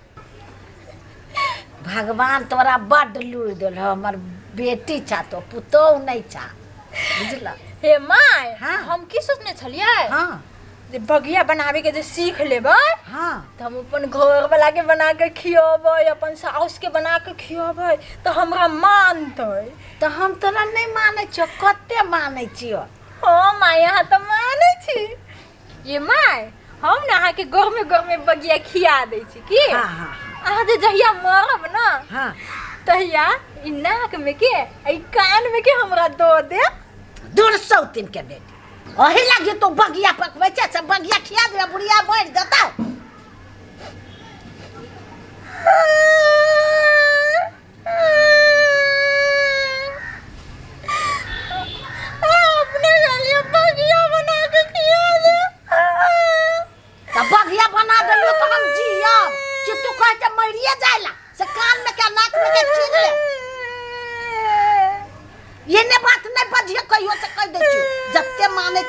भगवान तोरा बड़ लुर देल हमर बेटी चा तो पुतो नहीं चा बुझला। हे माई हाँ। हम की सोचने छलिए हाँ जे बगिया बनावे के जे सीख लेबै हाँ तो हम अपन घर वाला के बना के खियबै अपन साउस के बना के खियबै तो हमरा मानतै। तो हम तोरा नहीं माने छो कते माने छियो। हाँ माई यहाँ तो माने छी। ये माई हम ना अहाँ के घर में बगिया खिया दै छी की। हाँ हाँ अहाँ जे जहिया मरब ना हाँ तहिया इ नाक में के ई कान में के हमरा दो दे। दूर सौतिन के बेटी ओही लगे तो बगिया पकबै छै सब बगिया खिया दे बुढ़िया बैठ देता। अपने लिए बगिया बना के खिया दे। तो बगिया बना देलियो तो हम जियब कि तू कह के मरिए जाइला से कान में क्या नाक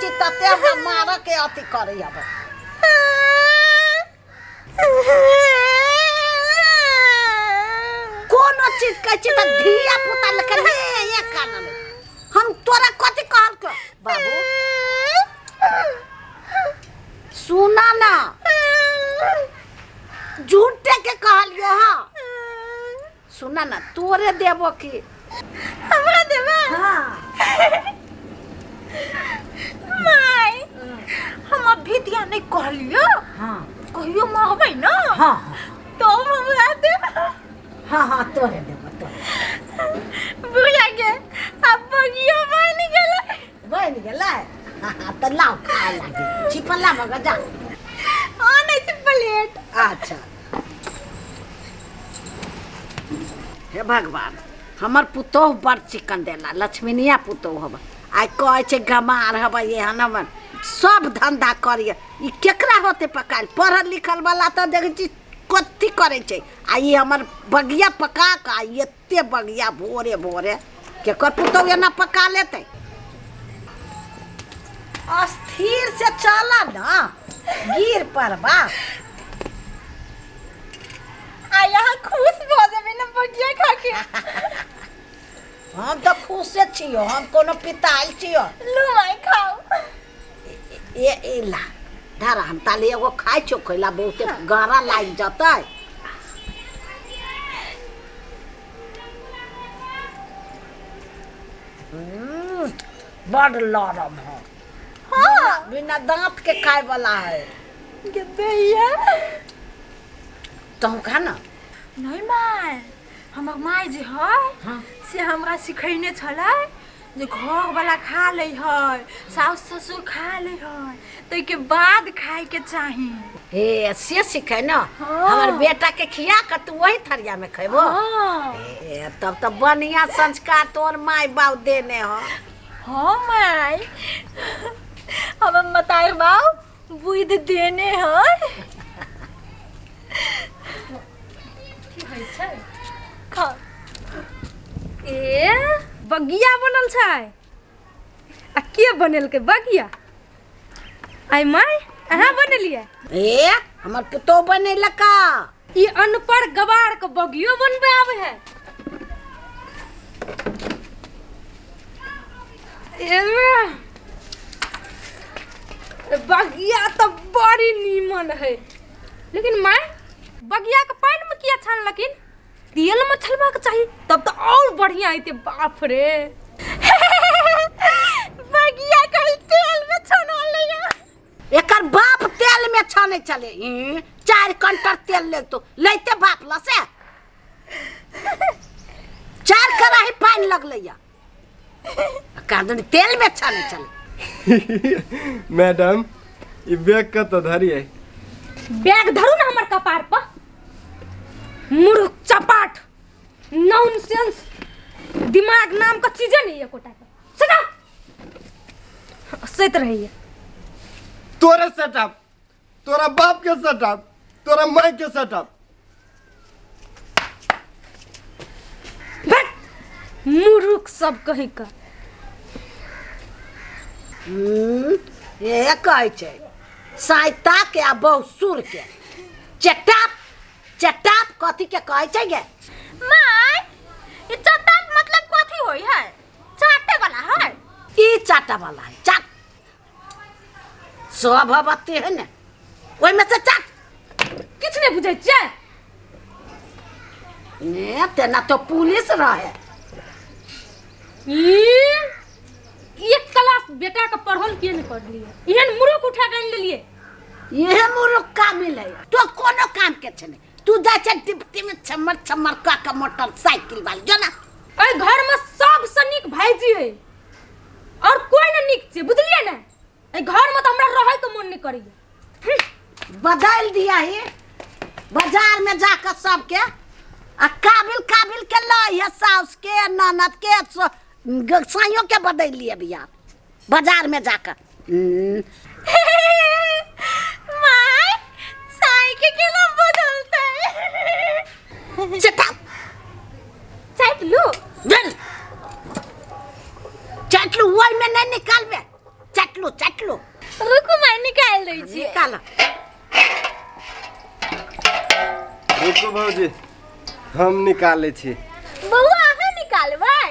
छी तते हमरा मार के अथी करे अब कोनो चीज कहै छी त धिया पुता लेके ये कान में हम तोरा कथी कहल के बाबू सुना ना झूठे के कहलियो हां सुना ना तोरे देबो की हमरा देबा हां माय हम अभी दिया नहीं कहलियो हां कहियो माहबै ना हां तो हमरा दे हां तोरे देबो तो बुझा के अब बगियो बन गेलै हां त लाओ खाए लागे छिपला मगा जा नहीं से प्लेट अच्छा हे भगवान हमर पुतोह बड़ चिकन देला लक्ष्मीनिया पुतोह हब आइ कहै छै गमार हब ये हनमन सब धंधा करिए ई केकरा होते पकाल पढ़ल लिखल वाला त देखै छी कथी करे छै आ ई हमर बगिया पका का एते बगिया भोरे भोरे केकर पुतोह एना पका लेते अस्थिर से चला ना गिर पड़बा आ यहाँ खुश भ जेबे ना बगिया खा के हम तो खुशे छियो हम कोनो पिताल छियो लो माय खाओ ए ला धरा हम ताले एगो खाइ छो खैला बहुते गहरा लाग जतै बड़ लरम है हाँ बिना दांत के खाए वाला है के दैया तुम खा ना नहीं माय हमर माय जे है हाँ से हमरा सिखैने छलै जे घर वाला खा ले है सास ससुर खा ले है तै के बाद खाए के चाही हे से सिखे ना हाँ। हमर बेटा के खिया के तू वही थरिया में खैबो हाँ ए तब तो बढ़िया संस्कार तोर माय बाप देने हो हाँ माय हमर मतार बाप बुद्धि देने है की होइ छै खा ए बगिया बनल छै आ के बनेलकै बगिया आइ माय अहाँ बनेलिए ए हमर पुतोह बनेलका ई अनपढ़ गवार के बगियो बनबे आवे है बगिया तो बड़ी नीमन है लेकिन माय बगिया के पानी में किया छान लेकिन तेल में छलवा के चाहिए तब तो और बढ़िया आते बाप रे बगिया कहीं तेल में छना लिया एकर बाप तेल में छाने चले 4 कंटर तेल ले तो लेते बाप ला से 4 कड़ाही पानी लगलैया कादन तेल में छाने चले मैडम ई बैग का तो धरिए बैग धरू ना हमर कपार पर मूर्ख चपाट नॉनसेंस दिमाग नाम का चीज नहीं है कोटा का सदा सत रही है तोरे सेटअप तोरा बाप के सेटअप तोरा माई के सेटअप मूर्ख सब कहीं का ये कहै छै साइता के आ बहुसुर के चटाप चटाप कथी के कहै छै गे माय ये चटाप मतलब कथी होई है चाटे वाला है ई चाटा वाला है चाट स्वभावती है ने ओइ में से चाट किछ नहीं बुझे छै ने तेना तो पुलिस रहे एक क्लास बेटा का पढ़ल किए नहीं कर लिए इहन मूर्ख उठा के ले लिए ये मूर्ख काबिल है तो कोनो काम के छने तू जा छ डिप्टी में छमर छमर का मोटरसाइकिल वाली जो ना अरे घर में सब सनिक भाईजी है और कोई ना निक से बुझलिए ना ए घर में तो हमरा रहे तो मन नहीं करिए बदल दिया है बाजार में जाकर सबके आ काबिल काबिल के लइए साउस के ननद के साइयों के बदल लिए बिया बाजार में जाकर माय साई के केला बदलता है चटा चटलू चटलू वही में नहीं निकालबे चटलू चट भौजी हम निकाले छी। बउआ अहाँ निकालबै?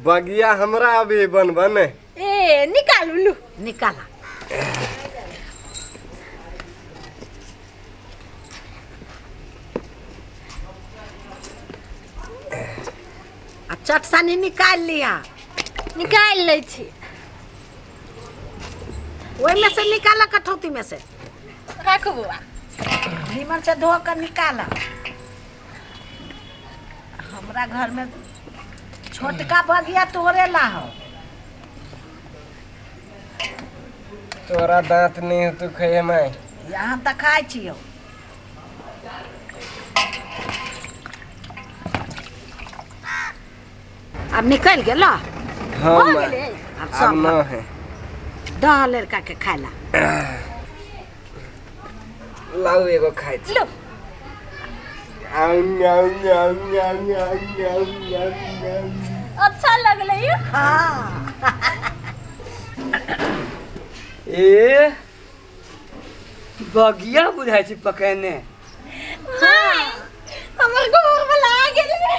बगिया हमरा अभी बनबन। ए निकालू लू निकाला। आ चटसानी निकाल लिया। निकाल लै छी। ओहि में से निकाला, कठौती में से राखू बउआ। नीमन से धो कर निकाला। हमरा घर में छोटका बगिया तोरे ला हो। तोरा दांत नहीं हो तू खाए मैं। यहाँ तक खाए छियो। अब निकल गेला। हाँ हो माँ, गेलै? अब अब सब न है। दह लड़का के खाला। लाओ एगो खाए छी। लो अच्छा लगलै यौ। हाँ ए बगिया बुझाई छी पकड़ने। माय हमर घर वाला आ गेलै।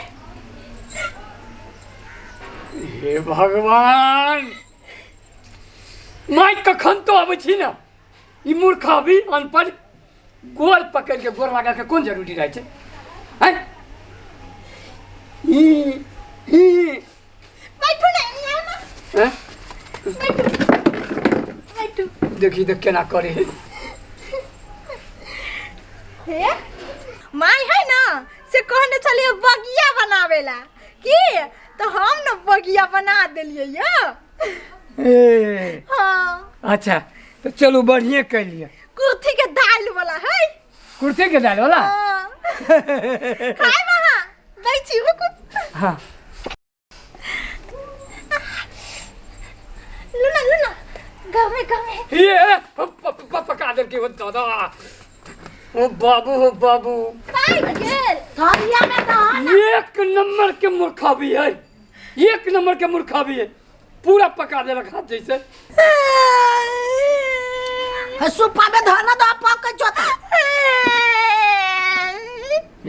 हे भगवान, माई कखन तो आबै छी ना। ई मूर्खा भी अनपढ़ गोर पकड़ के गोर लगा के कोन जरूरी रहै छै? हैं? बैठू ना यहाँ ना। हैं? बैठू। देखी तो केना करे है। हे माय है ना से कहने चलिए बगिया बनावेला की, तो हम ना बगिया बना देलिए यो। ए, हाँ अच्छा तो चलो बढ़िया कर लिया। कुर्थी के दाल वाला है। कुर्ते के दाल वाला। हाँ। हाय वहाँ दै छी रुकू। हाँ लुना लुना गाँव में ये पका दे के वो दादा। ओ बाबू, हो बाबू, पाई गेल। थरिया में दह। एक नंबर के मूर्खा भी है। एक नंबर के मूर्खा भी है। पूरा पका दे रखा जैसे। सुपा में धरना दो पक के जोता।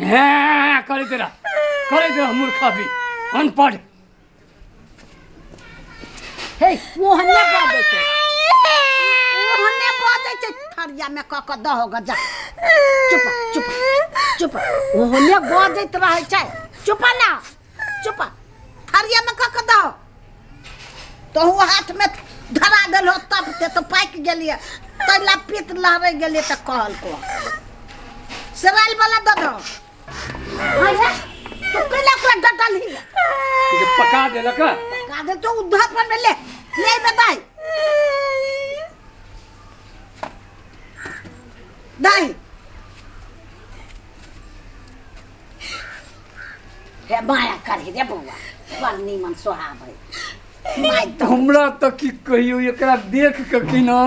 हाँ, करे तेरा मूर्खा भी अनपढ़। हे ओहने बाजे छै। ओहने बाजे छै थरिया में क के दह गजा। चुप ओहने बाजैत रहै छै। चुप ना, चुप। थरिया में क के दह। तो हाथ में धरा देलो तब ते तो पाक गेलिए। तैला पीत लहरै गेलिए त कहल को सराल वाला दे दो। हाय तो केला को डटल ही ये पका दे लका। का दे तो उधर पर में ले बताई दाई। हे माया करी रे बउआ, बड़ नीमन सोहाब है। माय तो हमरा तो की कहियो एकरा देख के कि ना।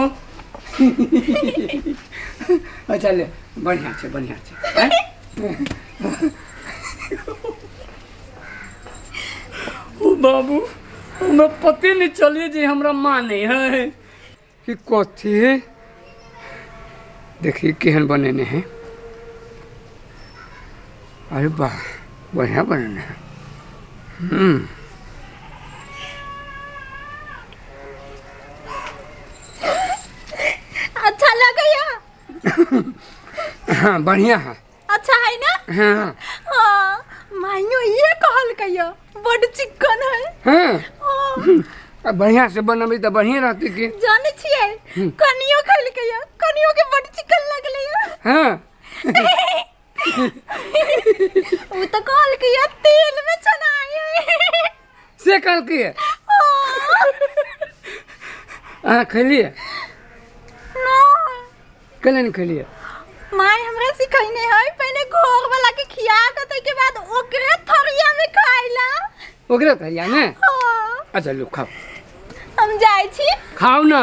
अच्छा ले, बढ़िया छै हैं? ओ बाबू, हमरा पते नहीं चलिए जे हमरा माँ नहीं है कि कथी है। देखिए केहन बनेने हैं। अरे वाह, बढ़िया बनेने हैं। अच्छा लगैया। हाँ बढ़िया है। अच्छा है ना। हाँ हाँ माइयो ये कहल कहियो बड़ चिकन है। हाँ हाँ, अब बढ़िया से बनबी तो बढ़िया रहती कि। जाने छियै कनियो कहल कहियो कनियो के बड़ चिकन लगले। हाँ वो तो कहल कहियो तेल में छनाए। से कल की है। हाँ खैलिए ना कल नहीं खैलिए। माय हमरा सिखैने है पहले घर वाला के खिया के तै के बाद ओकरे थरिया में खाइला। ओकरे थरिया में। हाँ अच्छा लो खाओ। हम जाय छी। खाओ ना।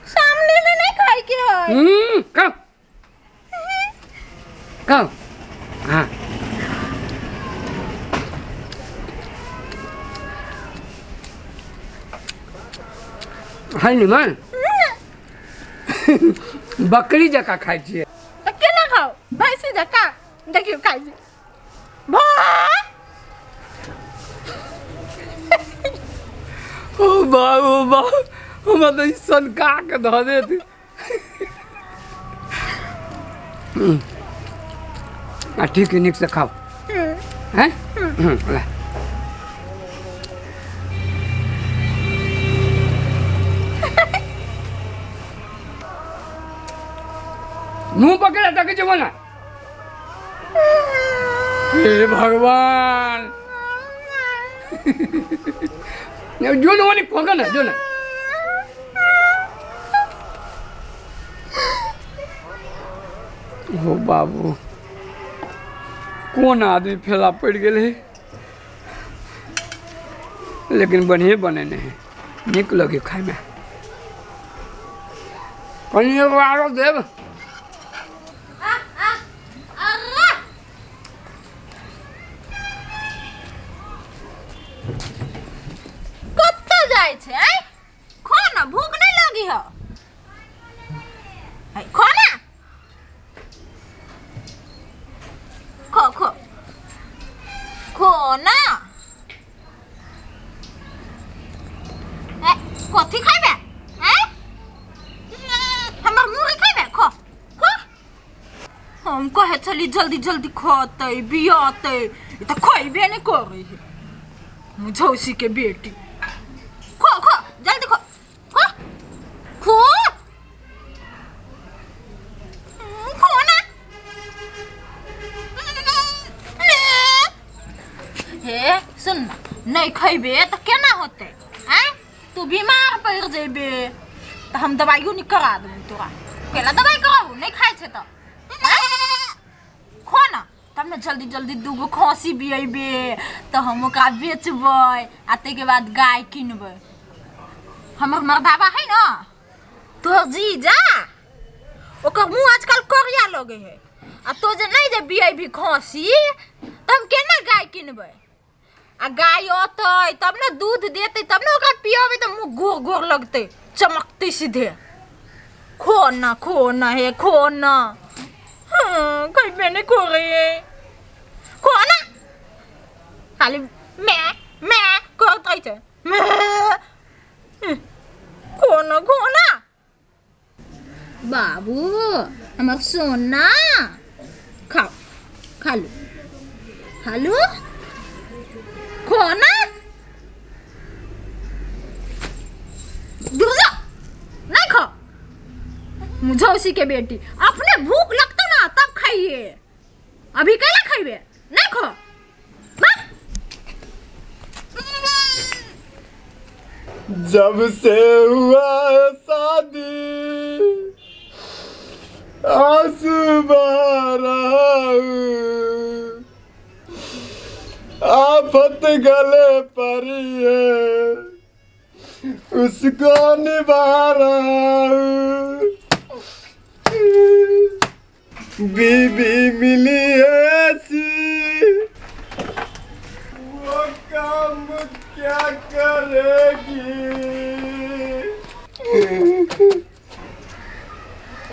सामने में नहीं खाए के है। खाओ खाओ। हाँ है निमन। बकरी जका खाई छिए। केना खाओ भैंसी जका। देखिए के खाइ छी भाई ओ बा हम तो सनका के ध देती ठीक है निक से खाओ हैं ले मुंह पकड़ा तक जमाना हे भगवान जो ना वाली पकड़ ना जो ना हो बाबू कौन आदमी फैला पड़ गए लेकिन बढ़िया बने नहीं निक लगे खाए में कहीं एगो आरो देव कत्ते जाय छै खो ना भूख नहीं लगी हो खो ना खो खो खो ना कथी खाइबे हमर मुरई खाइबे खो खो हम कहे छली जल्दी जल्दी खतै बियातै ई त खइबे नहीं करै है मुझौसी के बेटी खो खो जल्दी खो खो खो खो ना हे सुन नहीं खइबे त केना होतै हैं तू बीमार पड़ जेबे त हम दवाइयो नहीं करा देबो तोरा केला दवाई कराबू नहीं खाइ छै त खो ना तब ना जल्दी जल्दी दूगो खसी बियबे तो हम ओकरा बेचबै आ ताके बाद गाय किनबै हमर मर्दावा है ना तोर जीजा ओकर मुँह आजकल करिया लगे है आ तो जे नहीं जे बियबी खसी त हम केना गाय किनबै आ गाय अतै तब ना दूध देतै तब ना ओकरा पियबै त मुँह गोर गोर लगतै चमकतै सीधे खो ना हे खो ना खइबे नहीं करे खो ना खाली मैं करतै छै खो ना बाबू हमर सोना खाओ खालू खो ना दुर्गा नहीं खो मुझौसी के बेटी अपने भूख लगता ना तब खाइए अभी कैला खाइबे नहीं खो जब से हुआ है शादी आंसू बहा आफत गले पड़ी है उसको निभा रहा हूँ बीबी मिली ऐसी वो काम क्या करेगी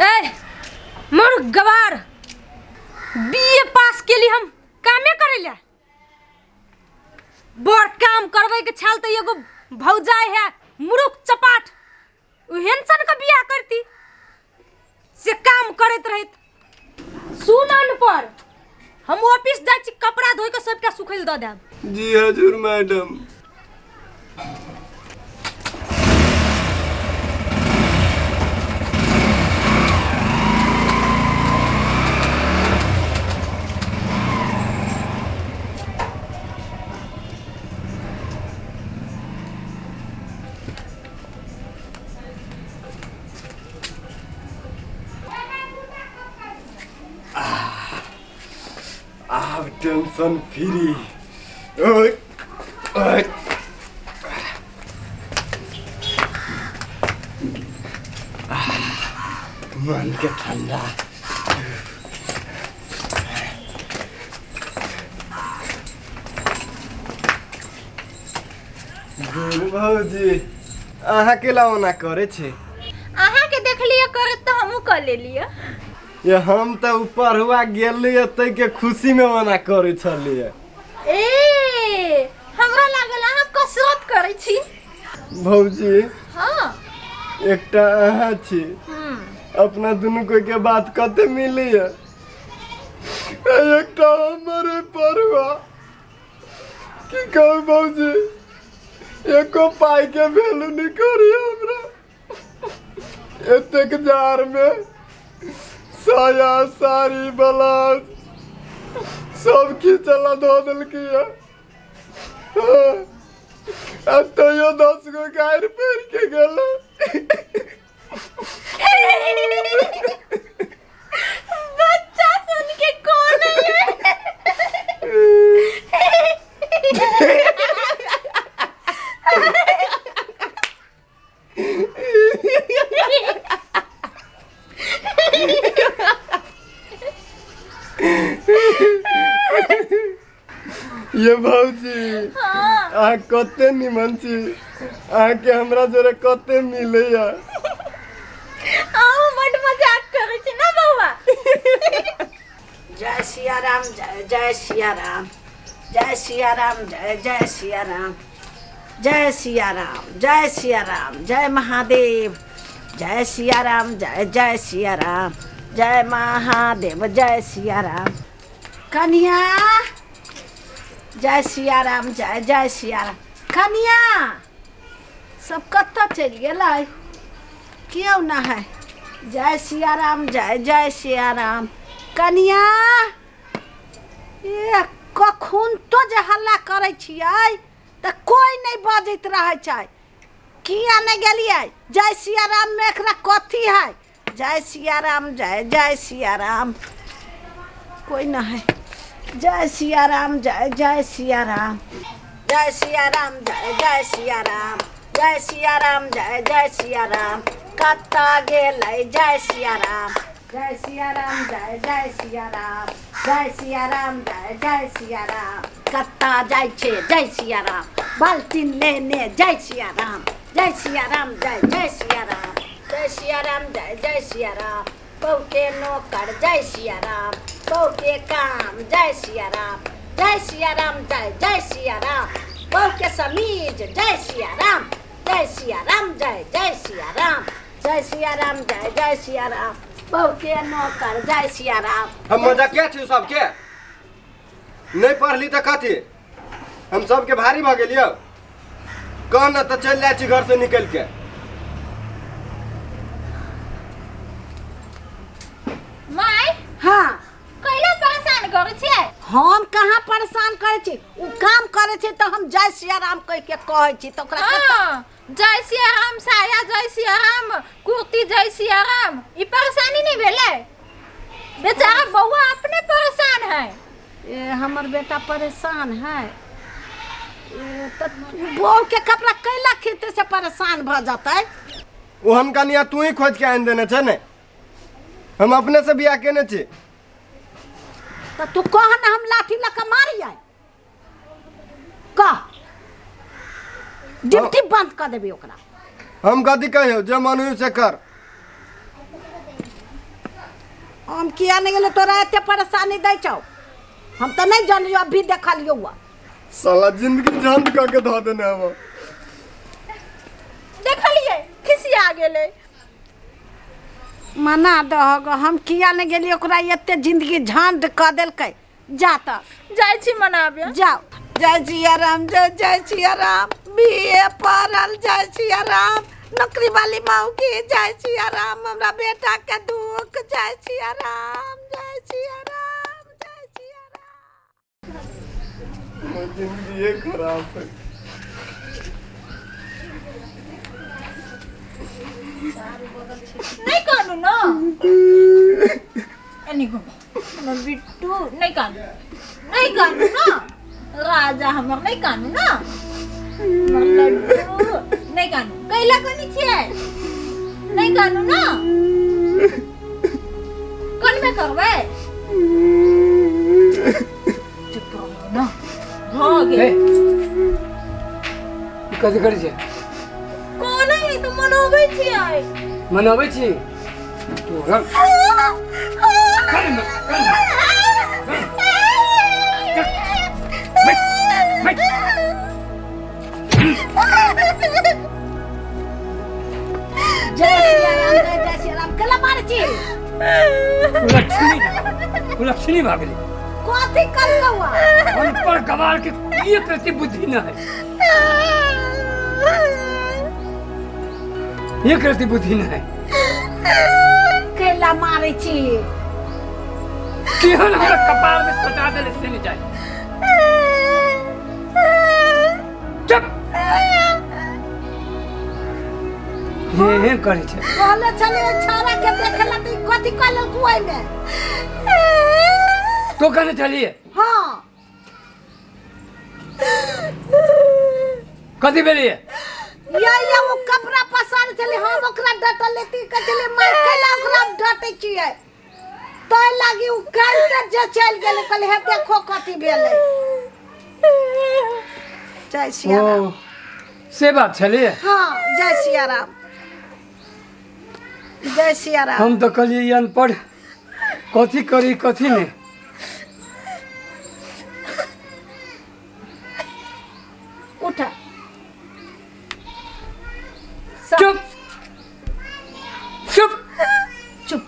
ए मोर गवार बीए पास के लिए हम कामे करेला बड़ काम करवे के छाल त एगो भौजाई है मुरुख चपाट उहेनसन का बियाह करती से काम करत रहित सुन अनपढ़ हम ऑफिस जाय छी कपड़ा धोइ के सबके सुखैल the Deb ji Hazur madam अब टेंशन फ्री ओए ओए मन के ठंडा भौजी अहाँ के लावना करे छे अहाँ के देख लिया करे तो हमहू कर ले लिया ये हम तो ऊपर हुआ गेलिए तै के खुशी में मना करे छलिए। ए हमरा लागल अहाँ कसरत करै छी। भौजी हां एकटा अहाँ छी अपना दुनू कोई के बात कते मिली है। एकटा हमारे परवा की कहू भौजी एको पाई के वैल्यू नहीं करी हमरा। एतेक जार में साया साड़ी ब्लाउज सब खींचला धो दिलकी है। तैयो 10 गो गायर पैर के गेल। बच्चा सुन के कौन है? ये भौजी आ कते निमन छी आ के हमरा जोरे कते मिले या। आओ मत मजाक करे छी ना बउआ। जय सिया राम जय सिया राम जय सिया राम जय सिया राम जय सिया राम जय सिया राम जय महादेव जय सिया राम जय सिया राम जय महादेव जय सिया राम। कन्या जय सिया राम जय सिया राम। कन्या सब कत्ता चल गेलै क्यों ना है? जय सिया राम जय सिया राम। कन्या ये कखुन तो जे हल्ला करे छियै त कोई नहीं बजैत रहे छै। किया नहीं गेलियै? जय सिया राम में एकरा कथी है? जय सिया राम जय सिया राम। कोई ना है। जय सिया राम जय सिया राम जय सिया राम जय सिया राम जय सिया राम जय सिया राम। कत्ता गेलै जय सिया राम जय सिया राम जय सिया राम जय सिया राम जय सिया राम। कत्ता जाइ छे जय सिया राम बाल्टीन लेने जय सिया राम जय सिया राम जय सिया राम जय सिया राम जय सिया राम। बहू के नौकर जय सिया राम बहू के काम जय सिया राम जय सिया राम। बहू के समीज जय सिया राम जय सिया राम जय सिया राम जय सिया राम जय सिया राम। बहू के नौकर जय सिया राम। हम मजा क्या थी सबके नहीं पढ़ली तो कथी हम सबके भारी भ गेलियो। कह न तो चल जाए छी घर से निकल के। माय हाँ कैला परेशान करे छियै? हम कहाँ परेशान करे छी? उ काम करे छी तो हम जय सिया राम कह के कहै छी तो ओकरा हां जय सिया राम साया जय सिया राम कुर्ती जय सिया राम। ई परेशानी नहीं भेले? बेचारा बउआ अपने परेशान है। ये हमर बेटा परेशान है तो बहू के कपड़ा कैला खींचे से परेशान भ जाता है। वो हम कनिया तू ही खोज के आन देने छ ने हम अपने से बियाह केने छी। तो तू कह ना हम लाठी लका मारिए कह ड्यूटी बंद कर देबी ओकरा। हम कथी कहियो जे मन हुई से कर। हम किया नहीं गेले तोरा एते परेशानी दै छौ? हम तो नहीं जानियो अभी देखा लियो हुआ साला जिंदगी झंड क के ध देने हम। देखलिए खिसिया गेले। मना दहग हम किया नहीं गेली ओकरा एते जिंदगी झंड क देलकै। जा त जाय छी मनाबे जाओ। जय सिया राम जय सिया राम। बीए पढ़ल जय सिया राम। नौकरी वाली माऊ की जय सिया राम। हमरा बेटा के दुख जय सिया राम जय सिया राम जय सिया राम। जिंदगी खराब है। नहीं कानू ना एनी को ना बिट्टू नहीं कानू ना राजा हमर नहीं कानू ना लड्डू नहीं कानू कैला कोनी छिए नहीं कानू ना कोन में करबे चुप रहो ना भागे कथी करै छै? कोन है तो मनोबै छिए मनोबै छी तोरा जय सिया राम जय सिया राम कला मारची लक्ष्मी भागली कथी कर गवा अनपढ़ गवार के ये प्रति बुद्धि न है ये प्रति बुद्धि न है केला मारची केहन हमरा कपाल में सटा देले से नहीं जाए चुप हे करे छे कहले चले छाड़ा के देखला त कथी कहल कुआई में तो कहने चलिए हां कथी बेलिए या वो कपड़ा पसार चले हम ओकरा डटल लेती के चले मार केला ओकरा डटै छियै तय लागी उ काल के जे चल गेले कहले हे देखो कथी भेलै जय सिया राम से बात चलिए हां जय सिया राम जय सिया राम हम तो कहलिए अनपढ़ कथी करी कथी नहीं उठा चुप चुप चुप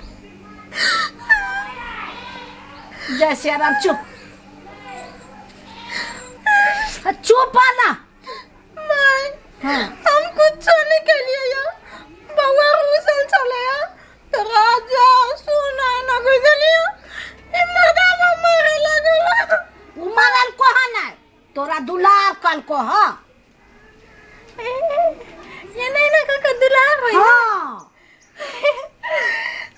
जय सिया राम चुप चुप आना हाँ। हम कुछ नहीं के लिए या बउआ रूसल चले या तो राजा सुना ना कोई चलिए ई मर्दा मारे लगला उमरल को ना तोरा दुलार कल को हां ये नहीं ना का दुलार होई हां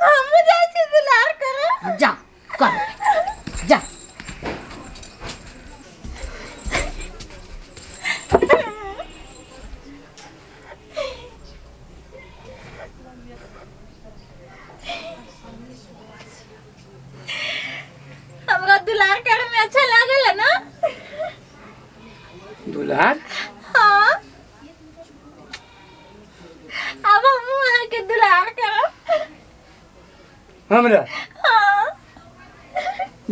हम जाई छी दुलार करे जा कर जा हमरा दुलार करे में अच्छा लागल ना दुलार हां अब हम वहां के दुलार करब हमरा हां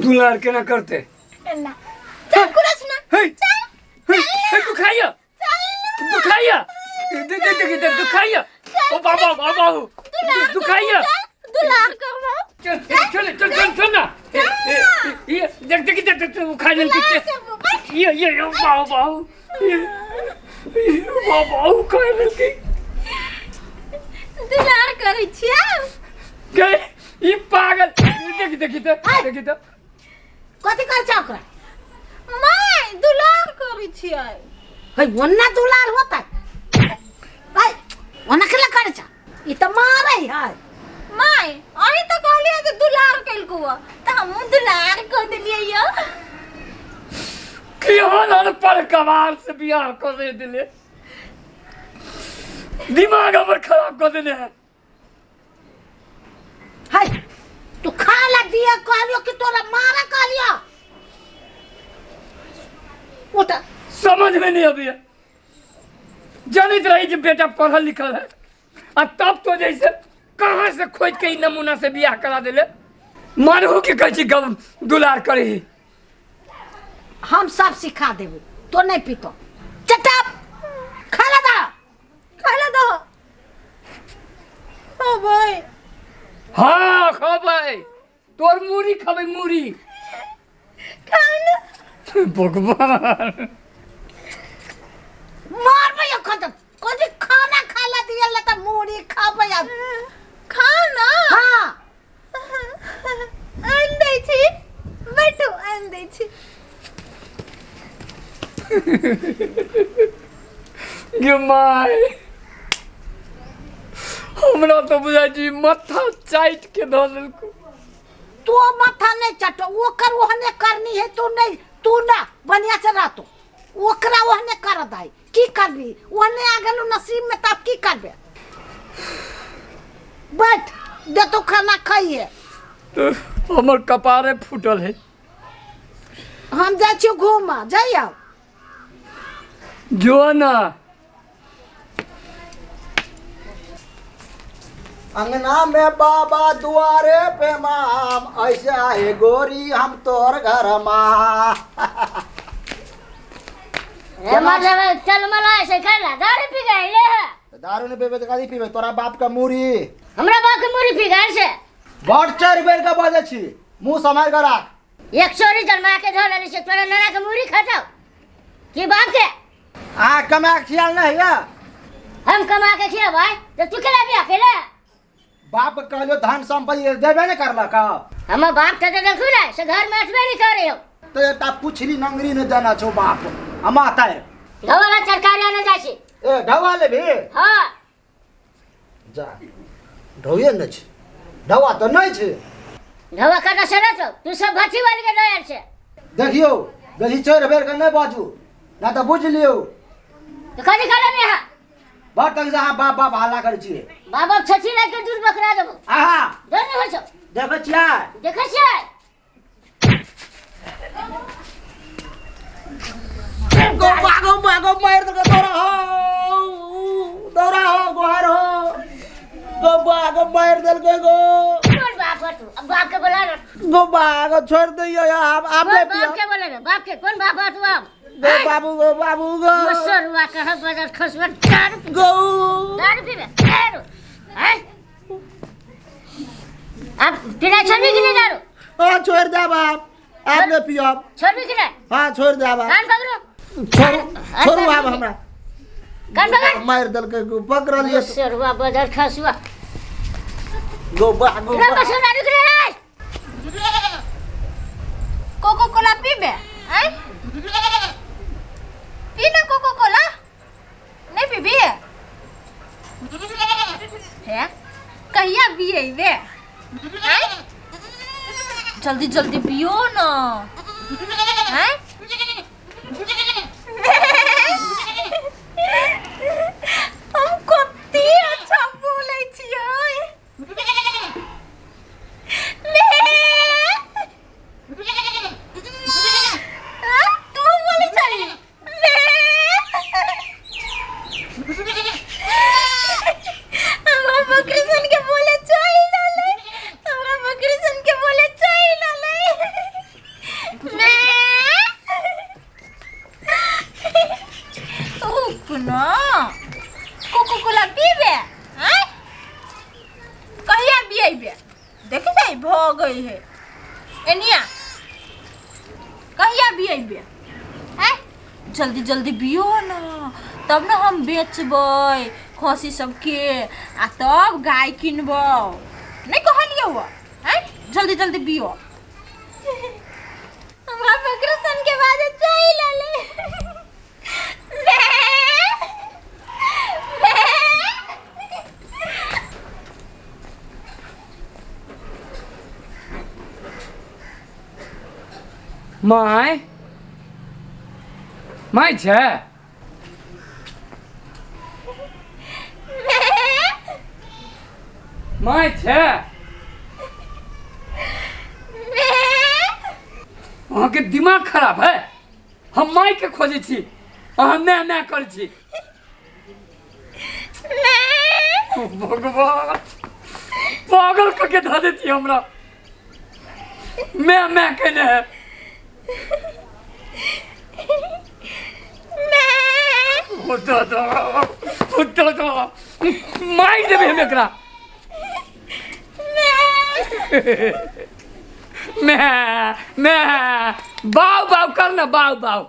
दुलार केना करते ना चल कुरस ना हे हे तू खाइया तू खाइया दे तू खाइया ओ बाबा बाबा तू खाइया दुलार करबो चल ना ये देख तू खा ले के ये बाबा बाबा खा ले के दुलार करै छियै के ई पागल देखी तो कथी कर छ ओकरा मैं दुलार करै छियै है ओन्ना दुलार होता है ओना केला करे छ ई त मारै है मैं अही त कहलिए कि दुलार कइलको त हम दुलार कर देलिए यो केहन अनपढ़ कबार से बियाह कर दिले दिमाग हमर खराब कर देले है तू खाला दिया कहलियो कि तोरा मारा कहलियो उठा समझ में नहीं अभी जानित रही कि बेटा पढ़ल लिखल है और तब तो जैसे कहाँ से खोज के नमूना से बियाह करा दिले मानू कि कहची गम दुलार करे हम सब सिखा देबो तो नहीं पीतो चटप खाला दो ओ भाई हाँ खबै तोर मुरी खबै मुरी खाना भगवान मार भैया खत्म कोई खाना खाला दिया ला त मुड़ी खाबै अब खाना हां आन दै छी बैठो आन दै छी गे माय हमरा तो बुझाई छी माथा चाट के ध देलको तू माथा नहीं चटो ओकर ओहने करनी है तू ना बढ़िया से रहतो ओकरा ओहने कर दाई की करबी ओहने आ गेलु नसीब में तब की करबे बैठ दे तो खाना खाइए तो हमर कपारे फूटल है हम जा छी घूमा जाइयो जो ना अंगना में बाबा दुआरे पे माम ऐसे आए गोरी हम तोर घर माँ चल मला ऐसे खाला दारू पी गए ले दारू ने पीबे तो कदी पीबे तोरा बाप का मुरी हमरा बाप के मुरी पी गए से बड़ 4 बेर का बजे छी मुंह समार कर राख एक चोरी जन्मा के धर ले से तोरा नाना के मुरी खाताओ की बाप के आ कमा खियाल नहीं है हम कमा के खिया भाई तो तू केला भी अकेले बाप कहलो धन संपत्ति देबे नहीं करला का हम बाप ते देखू रे से घर में अटबे नहीं करे हो तो ता पुछली नंगरी न जाना छो बाप अमा तार ढवाला सरकार आने जासी ए ढवा ले भी हां जा ढोये न छ ढवा तो नहीं छ ढवा का नशा तो तू सब भट्टी वाली के नयर से देखियो गली 4 बेर के नहीं बाजू ना तो बुझ लियो तो कदी खाला में हा बात तक जहां बाप बाप हाला कर छी बाबा छछी ना के दूध बकरा देबो आहा दोने हो छो देख छिया देखै छियै गो बागो मार दे दौरा हो गोहर हो गो बागो मार दल के गो कौन बाप है तू अब बाप के बोला ना गो बागो छोड़ दियो आप कौन बाप के बोले ना बाप के कौन बाप है तू अब गो बाबू गो मसरुआ कह बजर खसवा दारू गो पीबे दारू हैं अब पीना छोड़ी कि नहीं दारू हां छोड़ दे बाप आपने पियो छोड़ी कि नहीं हां छोड़ दे बाप कान पकड़ो छोड़ू आप हमरा कान पकड़ मार दल के गो पकड़ लियो मसरुआ बजर खसवा गो बागो रे मसरुआ निकले रे कोको कोला पीबे हैं पीना कोको कोला नहीं पीबी है कहिया पिएबे हैं जल्दी जल्दी पियो ना हैं हम कते अच्छा बोलै छियै तू बोलै छही हमरा बकरी सन के बोले चाही लाले हमरा बकरी सन के बोले चाही लाले रुकना कोको कोला पीबे हैं कहिया पिएबे देखे जाई भ गई है एनिया कहिया पिएबे हैं जल्दी जल्दी पियो ना तब ना हम बेचबै खसी सबके आ तब गाय किनबो नहीं कहलियो वो हैं जल्दी जल्दी पियो हमरा बकरा सन के बाद चाही लाले माय माय छे माय छे अहाँ के दिमाग खराब है हम माय के खोजे छी अहाँ मैं कर छी भगवान पागल करके धा देती हमरा मैं कहने है मार देबे हम एकरा मैं बाव बाव कर ना बाव बाव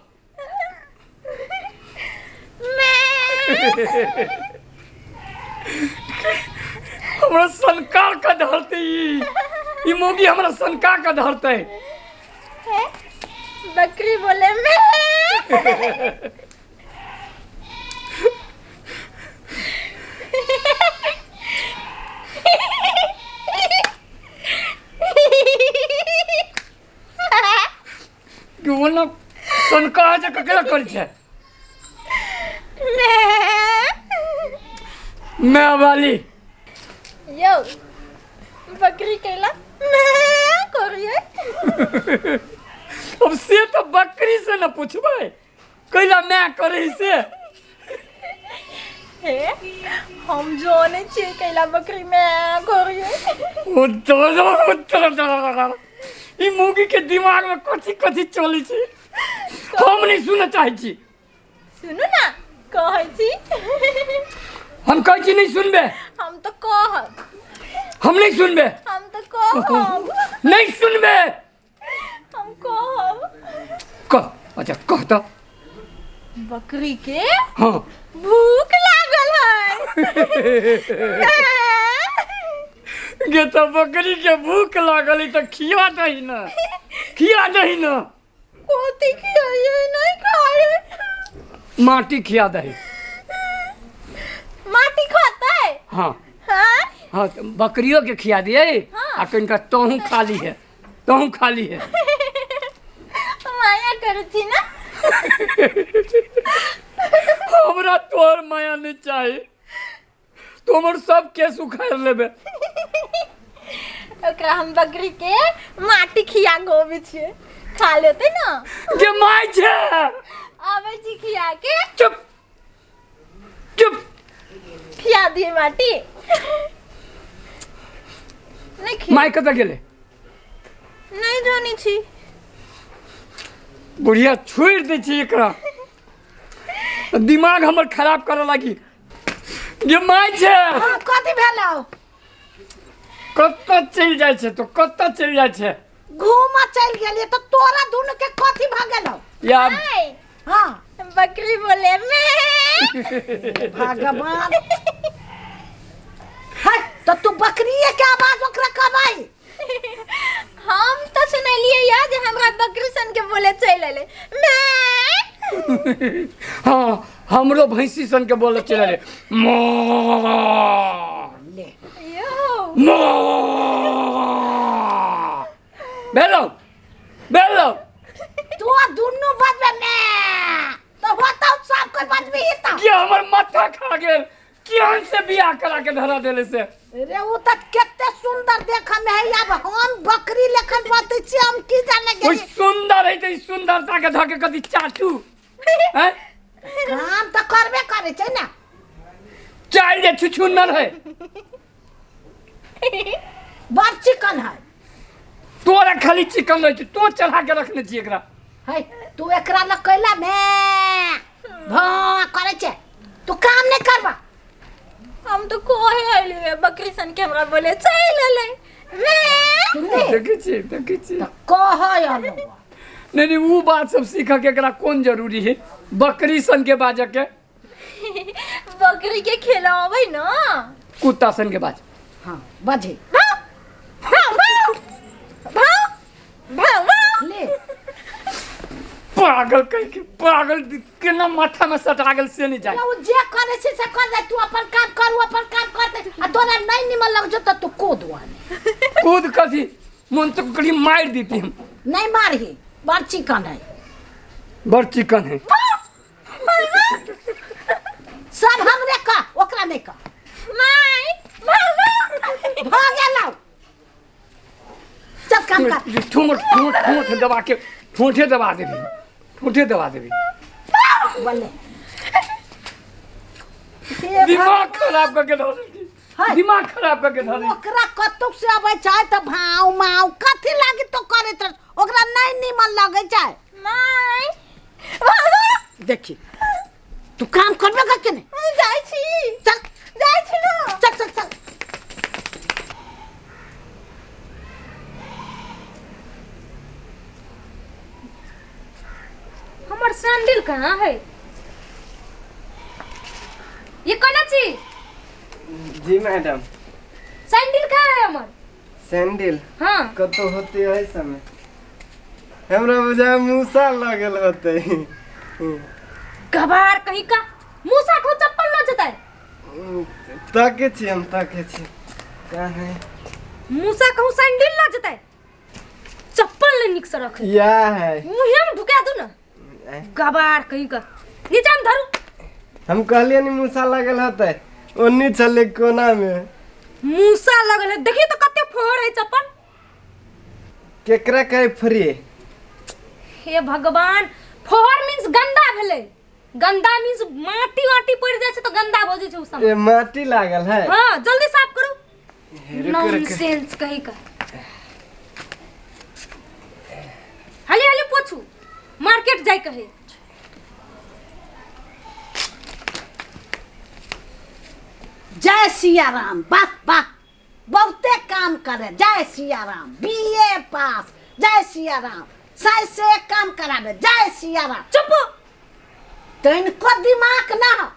हमरा संकार का धरते ई मोगी हमरा संकार का धरते बकरी बोले मैं बोला संकार जे ककरा कर छै मैं वाली यो बकरी केला मैं करिए अब से तो बकरी से न पूछबे कैला मैं करे से हे हम जाने छे कैला बकरी में करिए ई मुगी के दिमाग में कथी कथी चली छी हम नहीं सुन चाहे छी। सुनो ना कहै छी हम कहै छी नहीं सुनबे हम तो कहब हम नहीं सुनबे हम तो कहब नहीं सुनबे हम कहब कह अच्छा कह तो बकरी के हाँ भूख लागल है गे तो बकरी के भूख लागल है तो खिया दही ना खिया दही ना कोती खियाइए नहीं खाए माटी खिया दही माटी खाता है हाँ हाँ हाँ तो बकरियों के खिया दिए हाँ। आ कहीं का तोहू खाली है तोहू खाली है माया करू छी ना हमरा तोहर माया नहीं चाहिए तुमर सब केस उखाड़ लेबे ओकरा हम बकरी के माटी खिया गोबे छिए खा लेते ना के माय छे आवे छी खिया के चुप चुप खिया दिए माटी नहीं खिया माय कत गेले नहीं जानी छी बुढ़िया छोड़ दे छी एकरा दिमाग हमर खराब करे लगी ये माय छे कथी भेलौ कत चल जाय छे तो कत चल जाय छे घूमा चल गेलिए तो तोरा दुनु के कथी भ गेलौ यार नहीं हां बकरी बोले मैं भगवान हाय तो तू बकरीए के आवाज ओकरा कबाई हम तो सुनलिए या जे हमरा बकरी सन के बोले चल ले मैं हाँ हमरो भैंसी सन के बोले चले रे ले यो बेलो बेलो तू दुनु बजबे में तो होता सब कोई बजबी त ये हमर माथा खा गेल कियान से बियाह करा के धरा देले से रे वो त केते सुंदर देखा में है अब हम बकरी लेखन बात छी हम की जाने कोई गेली सुंदर है तो सुंदरता के धके कदी चाटू हैं काम त करबे करे छै ना चाल जे छुछुनर है बड़ चिकन है तोरा खाली चिकन रह तो चढ़ा के रखने छी एकरा है तू एकरा ल कैला में भा करे छै तू काम नहीं करबा हम तो कोहे आइले बकरी सन के हमरा बोले चल ले मैं देखे छी कह आलो नहीं वो बात सब सीख के एकरा कौन जरूरी है बकरी सन के बाजे के बकरी के खिलावे ना कुत्ता सन के बाज हां बजे ले पागल कह के पागल केना माथा में सटा गेल से नहीं जाए वो जे करे छै से कर दे तू अपन काम करू अपन काम कर दे आ तोरा नहीं निमन लग जो त तू कूद वाले कूद कथी मन तो कड़ी मार देती हम नहीं मारही बड़ चिकन है बड़ चिकन है सब हमरे का ओकरा नहीं का माय भाग गेलौ चल काम कर ठोंठ दबा के ठोंठे दबा देबी बोले दिमाग खराब करके धर हाय। दिमाग खराब करके धर ओकरा कतुक से आबै चाहे त भाव माव कथी लागी तो करे त ओकरा नहीं निमन लगे चाहे माय देखी तू काम करबे का के नहीं जाय छी चल जाय छी ना चल चल चल हमर सैंडल कहाँ है ये कौन छी जी मैडम सैंडल कहाँ है हमर सैंडल हाँ कतो होते है समय हमरा बुझा मूसा लगल होते कबार कहीं का मूसा को चप्पल न जताए ताके छी हम ताके छी का है मूसा कहूँ सैंडल न जताए चप्पल ले निक से रख या है मुंह में ढुका दू ना कबार कहीं का नीचा में धरू हम कहलिए नहीं मूसा लगल होते ओन्नी चले कोना में मूसा लगल है देखिए तो कते फोड़ है चप्पल केकरा कहे फ्री हे भगवान फोड़ मींस गंदा भेले गंदा मीन्स माटी वाटी पड़ जाए छै तो गंदा हो जाए छै उस समय। ए माटी लागल है। हां जल्दी साफ करू। रुक। नॉनसेंस कहीं का। हाली हाली पोछू मार्केट जाए कहे। जय सिया राम। वाह वाह बहुते काम करे। जय सिया राम। बीए पास। जय सिया राम। सही से काम करावे। जय सिया राम। चुप। तो इनको दिमाग ना हो।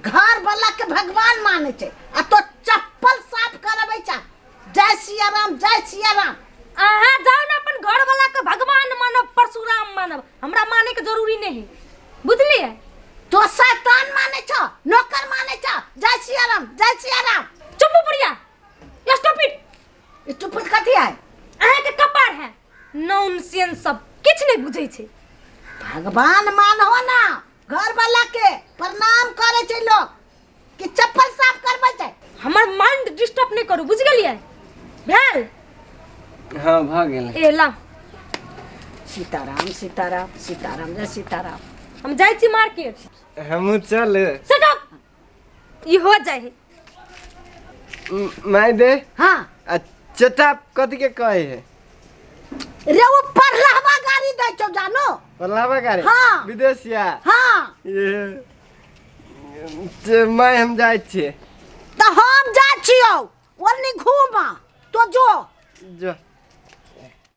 घर वाला के भगवान माने छे आ तो चप्पल साफ करावे छे। जय सिया राम। जय सिया राम। आहा जाओ ना अपन घर वाला के भगवान मानब परशुराम मानब हमरा माने के जरूरी नहीं बुझलिए। तो शैतान माने छो नौकर माने छो। जय सिया राम। जय सिया राम। चुप बढ़िया स्टॉप इट। स्टूपिड कथी है? अहे के कपार है नॉनसेंस सब किछ नहीं बुझै छै। भगवान मानो ना घर वाला के प्रणाम करे छे लोग कि चप्पल साफ करबै छे। हमर माइंड डिस्टर्ब नहीं करू बुझ गेलिए भेल। हाँ भाग गेल। ए ला सीताराम सीताराम सीताराम जय सीताराम। हम जाई छी मार्केट। हमू चल। शट अप ई हो जाए है। माय दे। हाँ चटा कथी के कहे है? रे वो परहलवा गाड़ी दै छौ जानो। परहलवा गाड़ी? हाँ। विदेशिया? हाँ ये मैं हम जाए छिए। तो हम जा छियो ओनी घूमा तो जो। जो